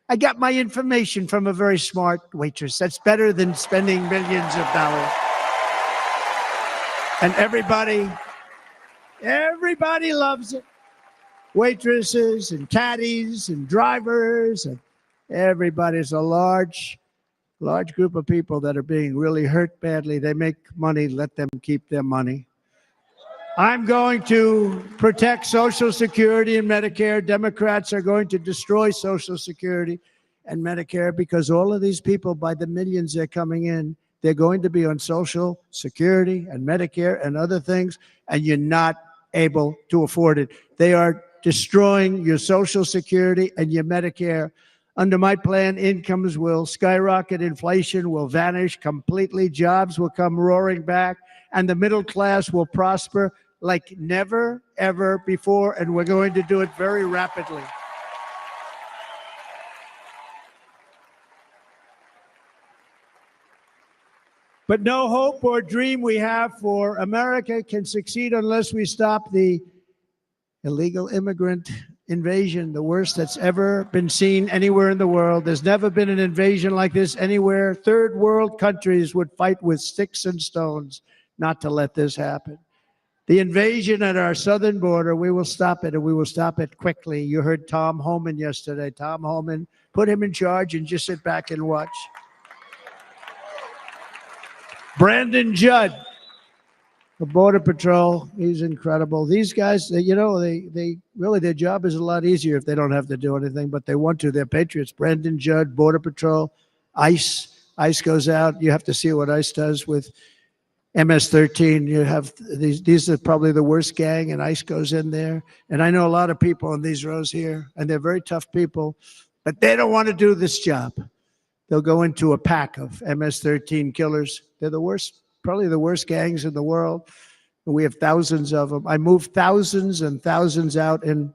I got my information from a very smart waitress. That's better than spending millions of dollars. And everybody loves it. Waitresses and caddies and drivers and everybody. It's a large group of people that are being really hurt badly. They make money, let them keep their money. I'm going to protect Social Security and Medicare. Democrats are going to destroy Social Security and Medicare because all of these people, by the millions they're coming in, they're going to be on Social Security and Medicare and other things, and you're not able to afford it. They are destroying your Social Security and your Medicare. Under my plan, incomes will skyrocket, inflation will vanish completely, jobs will come roaring back, and the middle class will prosper like never, ever before, and we're going to do it very rapidly. But no hope or dream we have for America can succeed unless we stop the illegal immigrant invasion, the worst that's ever been seen anywhere in the world. There's never been an invasion like this anywhere. Third world countries would fight with sticks and stones not to let this happen. The invasion at our southern border, we will stop it, and we will stop it quickly. You heard Tom Homan yesterday. Tom Homan, put him in charge and just sit back and watch. Brandon Judd, the Border Patrol, he's incredible. These guys, they really, their job is a lot easier if they don't have to do anything, but they want to. They're patriots. Brandon Judd, Border Patrol, ICE. ICE goes out. You have to see what ICE does with MS-13. You have these are probably the worst gang, and ICE goes in there. And I know a lot of people in these rows here, and they're very tough people, but they don't want to do this job. they'll go into a pack of MS-13 killers. They're the worst, probably the worst gangs in the world. We have thousands of them. I moved thousands and thousands out in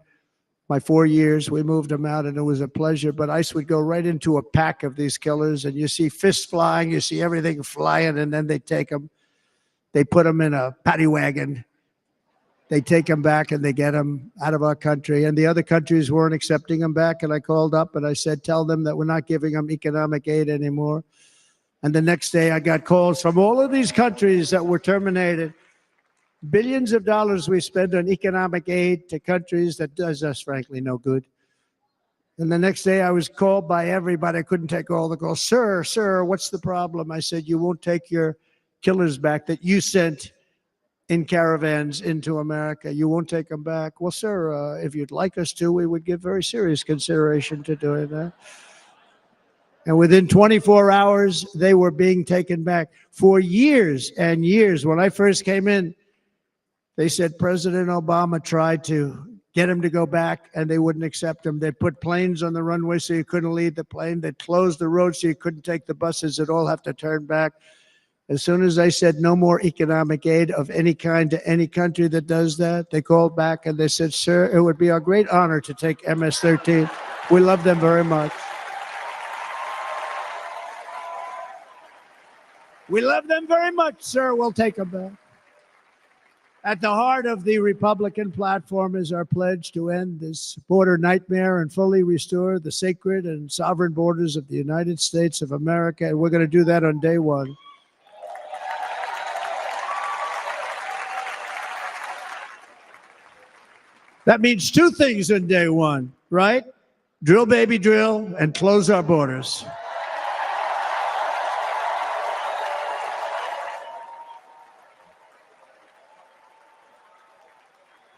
my 4 years. We moved them out, and it was a pleasure. But ICE would go right into a pack of these killers, and you see fists flying, you see everything flying, and then they take them. They put them in a paddy wagon. They take them back, and they get them out of our country. And the other countries weren't accepting them back, and I called up, and I said, tell them that we're not giving them economic aid anymore. And the next day, I got calls from all of these countries that were terminated. Billions of dollars we spend on economic aid to countries that does us, frankly, no good. And the next day I was called by everybody. I couldn't take all the calls. Sir, what's the problem? I said, you won't take your killers back that you sent in caravans into America. You won't take them back. Well, sir, if you'd like us to, we would give very serious consideration to doing that. And within 24 hours, they were being taken back. For years and years, when I first came in, they said President Obama tried to get him to go back, and they wouldn't accept him. They put planes on the runway so you couldn't leave the plane. They closed the road so you couldn't take the buses. They'd all have to turn back. As soon as I said no more economic aid of any kind to any country that does that, they called back and they said, sir, it would be our great honor to take MS-13. We love them very much. We love them very much, sir. We'll take them back. At the heart of the Republican platform is our pledge to end this border nightmare and fully restore the sacred and sovereign borders of the United States of America. And we're going to do that on day one. That means two things on day one, right? Drill, baby, drill, and close our borders.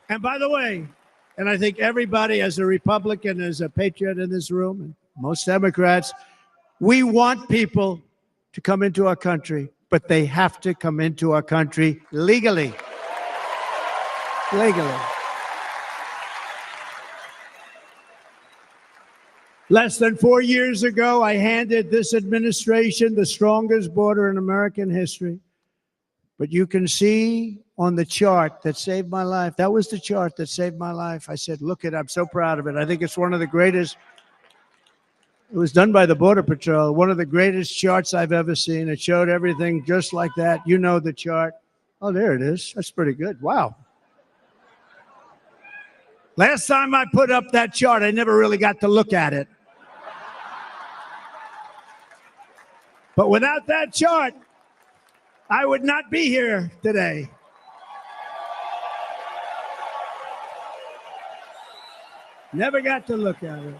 And by the way, and I think everybody as a Republican, as a patriot in this room, and most Democrats, we want people to come into our country, but they have to come into our country legally. Legally. Less than 4 years ago, I handed this administration the strongest border in American history. But you can see on the chart that saved my life, that was the chart that saved my life. I said, look it, I'm so proud of it. I think it's one of the greatest. It was done by the Border Patrol, one of the greatest charts I've ever seen. It showed everything just like that. You know the chart. Oh, there it is. That's pretty good. Wow. Last time I put up that chart, I never really got to look at it. But without that chart, I would not be here today. Never got to look at it.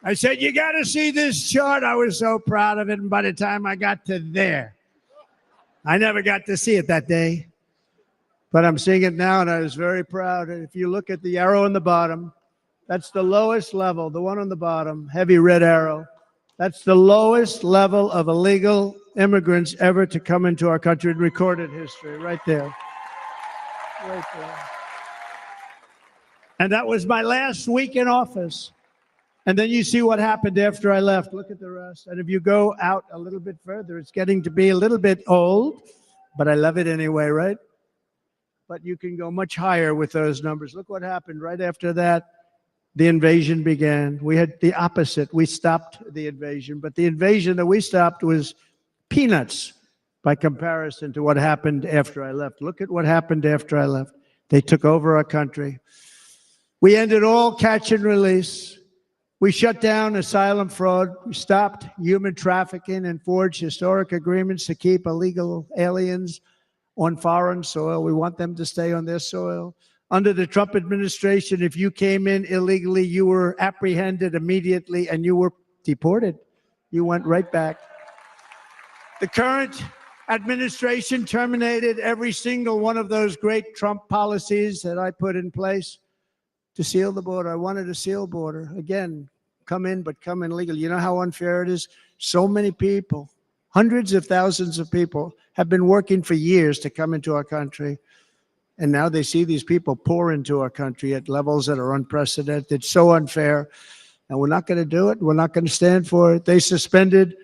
I said, you got to see this chart. I was so proud of it. And by the time I got to there, I never got to see it that day. But I'm seeing it now, and I was very proud. And if you look at the arrow in the bottom, that's the lowest level, the one on the bottom, heavy red arrow. That's the lowest level of illegal immigrants ever to come into our country in recorded history, right there. Right there. And that was my last week in office. And then you see what happened after I left. Look at the rest. And if you go out a little bit further, it's getting to be a little bit old, but I love it anyway, right? But you can go much higher with those numbers. Look what happened right after that. The invasion began. We had the opposite. We stopped the invasion, but the invasion that we stopped was peanuts by comparison to what happened after I left. Look at what happened after I left. They took over our country. We ended all catch and release. We shut down asylum fraud. We stopped human trafficking and forged historic agreements to keep illegal aliens on foreign soil. We want them to stay on their soil. Under the Trump administration, if you came in illegally, you were apprehended immediately and you were deported. You went right back. The current administration terminated every single one of those great Trump policies that I put in place to seal the border. I wanted a sealed border. Again, come in, but come in legally. You know how unfair it is? So many people, hundreds of thousands of people have been working for years to come into our country. And now they see these people pour into our country at levels that are unprecedented, so unfair. And we're not going to do it. We're not going to stand for it. They suspended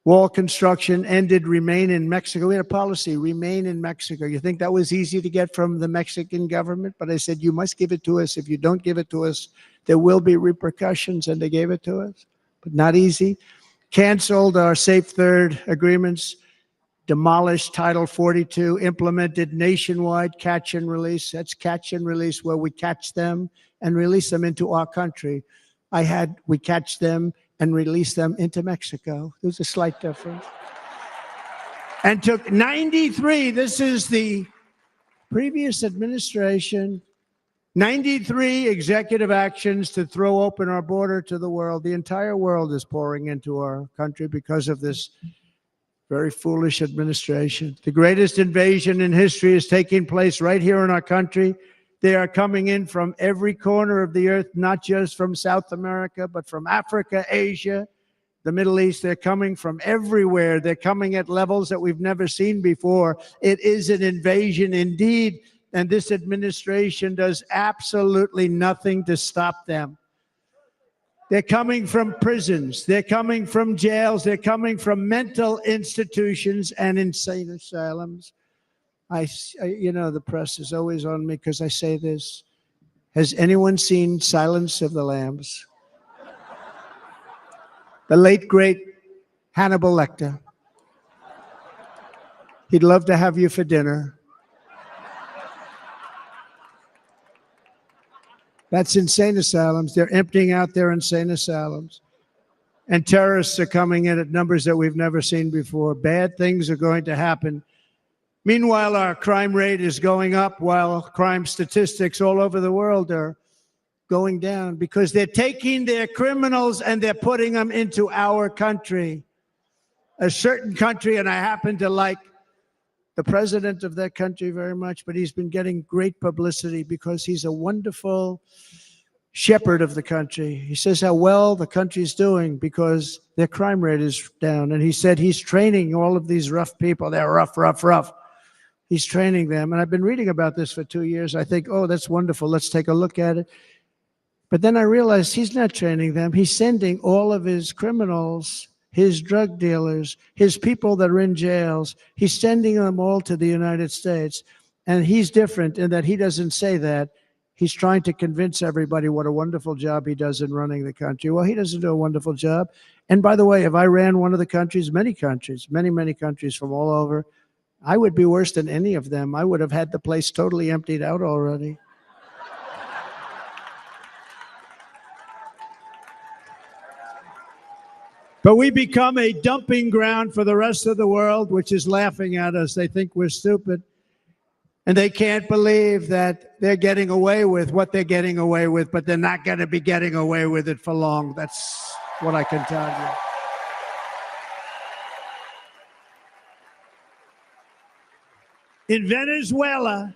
wall construction, ended remain in Mexico. We had a policy, remain in Mexico. You think that was easy to get from the Mexican government? But I said, you must give it to us. If you don't give it to us, there will be repercussions. And they gave it to us, but not easy. Canceled our Safe Third agreements, demolished Title 42, implemented nationwide catch and release. That's catch and release, where we catch them and release them into our country. We catch them and release them into Mexico. There's a slight difference. And took 93, this is the previous administration, 93 executive actions to throw open our border to the world. The entire world is pouring into our country because of this very foolish administration. The greatest invasion in history is taking place right here in our country. They are coming in from every corner of the earth, not just from South America, but from Africa, Asia, the Middle East. They're coming from everywhere. They're coming at levels that we've never seen before. It is an invasion indeed, and this administration does absolutely nothing to stop them. They're coming from prisons. They're coming from jails. They're coming from mental institutions and insane asylums. You know, the press is always on me because I say this. Has anyone seen Silence of the Lambs? The late, great Hannibal Lecter. He'd love to have you for dinner. That's insane asylums. They're emptying out their insane asylums. And terrorists are coming in at numbers that we've never seen before. Bad things are going to happen. Meanwhile, our crime rate is going up, while crime statistics all over the world are going down, because they're taking their criminals and they're putting them into our country. A certain country, and I happen to like the president of that country very much, but he's been getting great publicity because he's a wonderful shepherd of the country. He says how well the country's doing because their crime rate is down. And he said he's training all of these rough people. They're rough. He's training them. And I've been reading about this for 2 years. I think, oh, that's wonderful. Let's take a look at it. But then I realized he's not training them. He's sending all of his criminals, his drug dealers, his people that are in jails, he's sending them all to the United States. And he's different in that he doesn't say that. He's trying to convince everybody what a wonderful job he does in running the country. Well, he doesn't do a wonderful job. And by the way, if I ran one of the countries, many countries from all over, I would be worse than any of them. I would have had the place totally emptied out already. But we become a dumping ground for the rest of the world, which is laughing at us. They think we're stupid. And they can't believe that they're getting away with what they're getting away with, but they're not going to be getting away with it for long. That's what I can tell you. In Venezuela,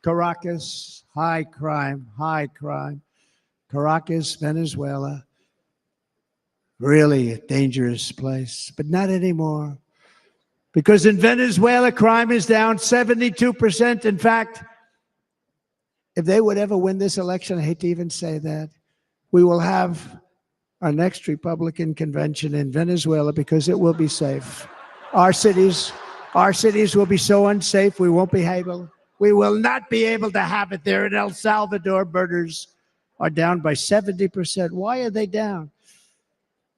Caracas, high crime. Caracas, Venezuela. Really a dangerous place, but not anymore. Because in Venezuela, crime is down 72%. In fact, if they would ever win this election, I hate to even say that, we will have our next Republican convention in Venezuela because it will be safe. Our cities will be so unsafe, we will not be able to have it there. In El Salvador, murders are down by 70%. Why are they down?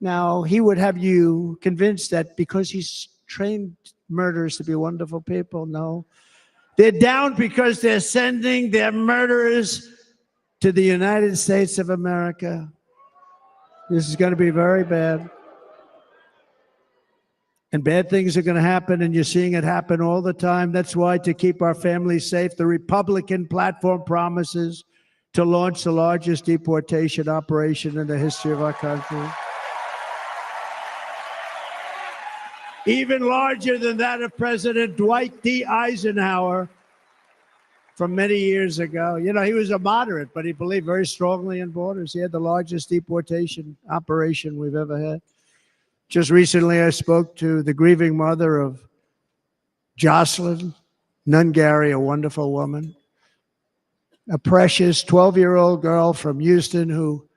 Now, he would have you convinced that because he's trained murderers to be wonderful people. No. They're down because they're sending their murderers to the United States of America. This is going to be very bad. And bad things are going to happen, and you're seeing it happen all the time. That's why, to keep our families safe, the Republican platform promises to launch the largest deportation operation in the history of our country. Even larger than that of President Dwight D. Eisenhower from many years ago. You know, he was a moderate, but he believed very strongly in borders. He had the largest deportation operation we've ever had. Just recently, I spoke to the grieving mother of Jocelyn Nungary, a wonderful woman, a precious 12-year-old girl from Houston who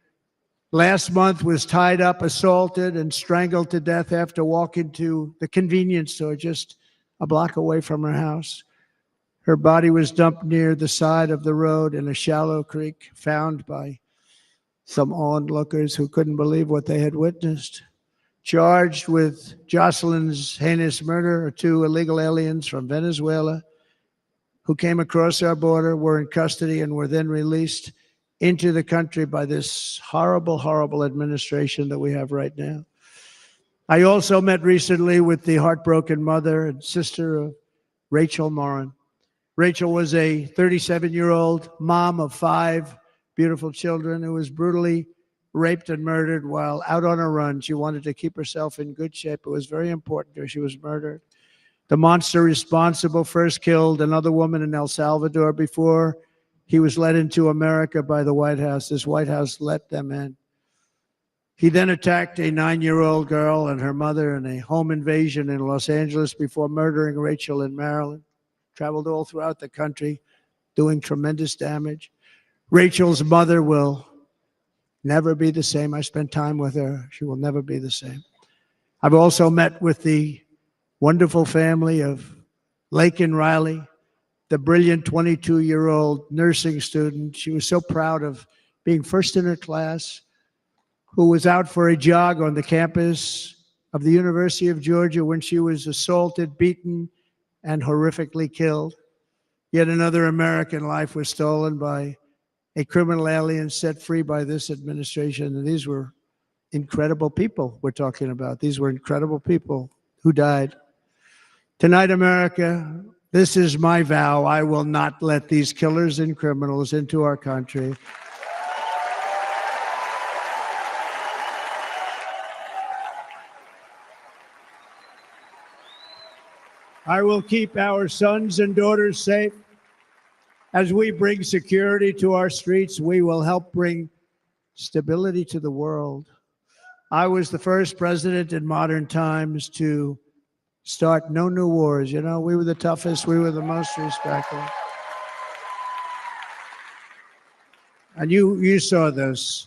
last month was tied up, assaulted, and strangled to death after walking to the convenience store just a block away from her house. Her body was dumped near the side of the road in a shallow creek, found by some onlookers who couldn't believe what they had witnessed. Charged with Jocelyn's heinous murder are 2 illegal aliens from Venezuela who came across our border, were in custody, and were then released into the country by this horrible, horrible administration that we have right now. I also met recently with the heartbroken mother and sister of Rachel Morin. Rachel was a 37-year-old mom of 5 beautiful children who was brutally raped and murdered while out on a run. She wanted to keep herself in good shape. It was very important to her. She was murdered. The monster responsible first killed another woman in El Salvador before he was led into America by the White House. This White House let them in. He then attacked a 9-year-old girl and her mother in a home invasion in Los Angeles before murdering Rachel in Maryland. Traveled all throughout the country, doing tremendous damage. Rachel's mother will never be the same. I spent time with her. She will never be the same. I've also met with the wonderful family of Laken Riley, the brilliant 22-year-old nursing student. She was so proud of being first in her class, who was out for a jog on the campus of the University of Georgia when she was assaulted, beaten, and horrifically killed. Yet another American life was stolen by a criminal alien set free by this administration. And these were incredible people we're talking about. These were incredible people who died. Tonight, America, this is my vow. I will not let these killers and criminals into our country. I will keep our sons and daughters safe. As we bring security to our streets, we will help bring stability to the world. I was the first president in modern times to start no new wars. You know, we were the toughest. We were the most respectful. And you saw this.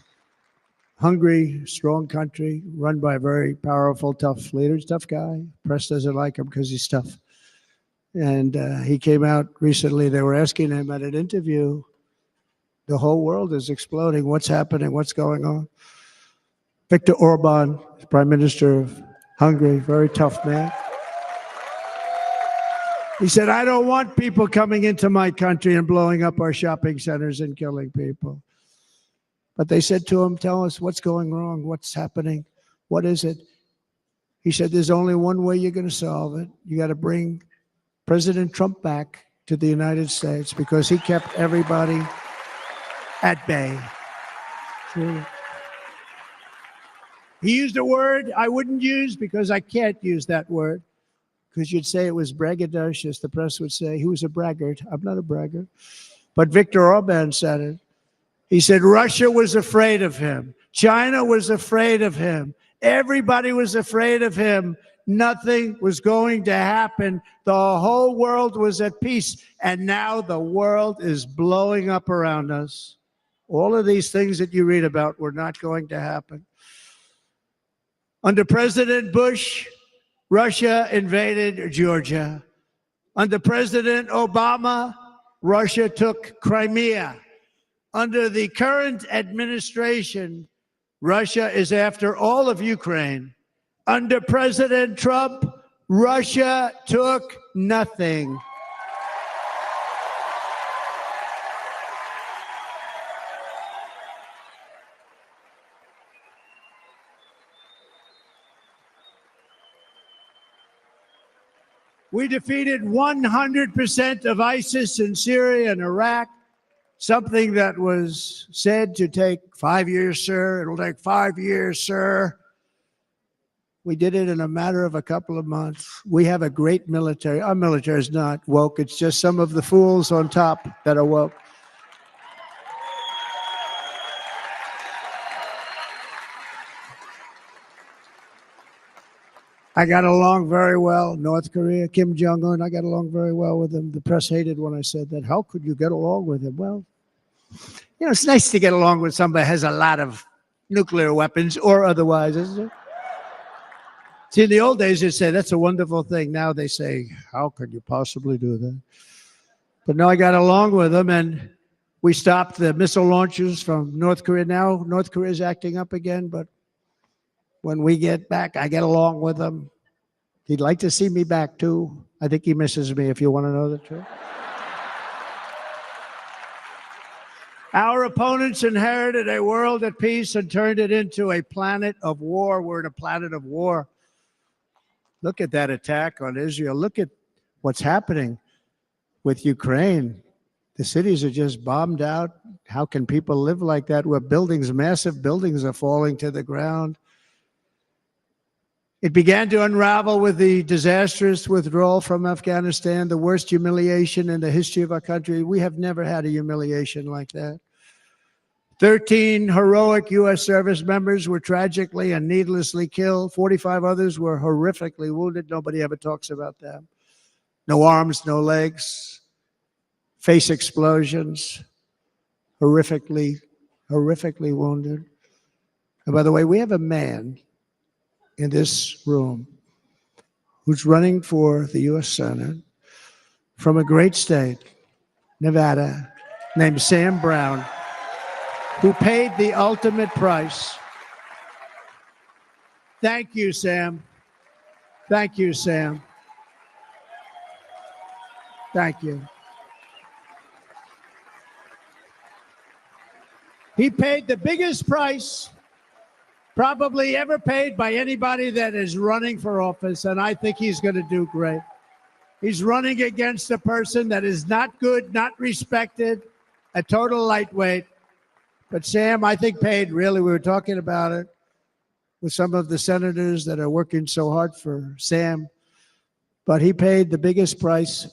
Hungry, strong country, run by a very powerful, tough leader. He's a tough guy. Press doesn't like him because he's tough. And he came out recently. They were asking him at an interview, the whole world is exploding. What's happening? What's going on? Viktor Orban, Prime Minister of Hungary, very tough man. He said, I don't want people coming into my country and blowing up our shopping centers and killing people. But they said to him, tell us what's going wrong, what's happening, what is it? He said, there's only one way you're going to solve it. You got to bring President Trump back to the United States because he kept everybody at bay. He used a word I wouldn't use because I can't use that word. Because you'd say it was braggadocious. The press would say he was a braggart. I'm not a braggart. But Viktor Orban said it. He said Russia was afraid of him. China was afraid of him. Everybody was afraid of him. Nothing was going to happen. The whole world was at peace. And now the world is blowing up around us. All of these things that you read about were not going to happen. Under President Bush, Russia invaded Georgia. Under President Obama, Russia took Crimea. Under the current administration, Russia is after all of Ukraine. Under President Trump, Russia took nothing. We defeated 100% of ISIS in Syria and Iraq, something that was said to take 5 years, sir. It'll take 5 years, sir. We did it in a matter of a couple of months. We have a great military. Our military is not woke. It's just some of the fools on top that are woke. I got along very well. North Korea, Kim Jong-un, I got along very well with him. The press hated when I said that. How could you get along with him? Well, you know, it's nice to get along with somebody who has a lot of nuclear weapons or otherwise, isn't it? See, in the old days, they'd say, that's a wonderful thing. Now they say, how could you possibly do that? But no, I got along with them, and we stopped the missile launches from North Korea. Now North Korea is acting up again, but when we get back, I get along with them. He'd like to see me back, too. I think he misses me, if you want to know the truth. Our opponents inherited a world at peace and turned it into a planet of war. We're in a planet of war. Look at that attack on Israel. Look at what's happening with Ukraine. The cities are just bombed out. How can people live like that where buildings, massive buildings are falling to the ground? It began to unravel with the disastrous withdrawal from Afghanistan, the worst humiliation in the history of our country. We have never had a humiliation like that. 13 heroic U.S. service members were tragically and needlessly killed. 45 others were horrifically wounded. Nobody ever talks about them. No arms, no legs, face explosions, horrifically wounded. And by the way, we have a man in this room who's running for the U.S. Senate from a great state, Nevada, named Sam Brown, who paid the ultimate price. Thank you, Sam. Thank you, Sam. Thank you. He paid the biggest price probably ever paid by anybody that is running for office, and I think he's going to do great. He's running against a person that is not good, not respected, a total lightweight. But Sam, I think, paid, really, we were talking about it with some of the senators that are working so hard for Sam, but he paid the biggest price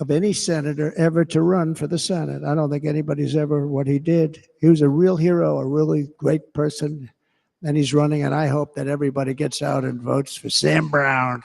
of any senator ever to run for the Senate. I don't think anybody's ever what he did. He was a real hero, a really great person, and he's running, and I hope that everybody gets out and votes for Sam Brown.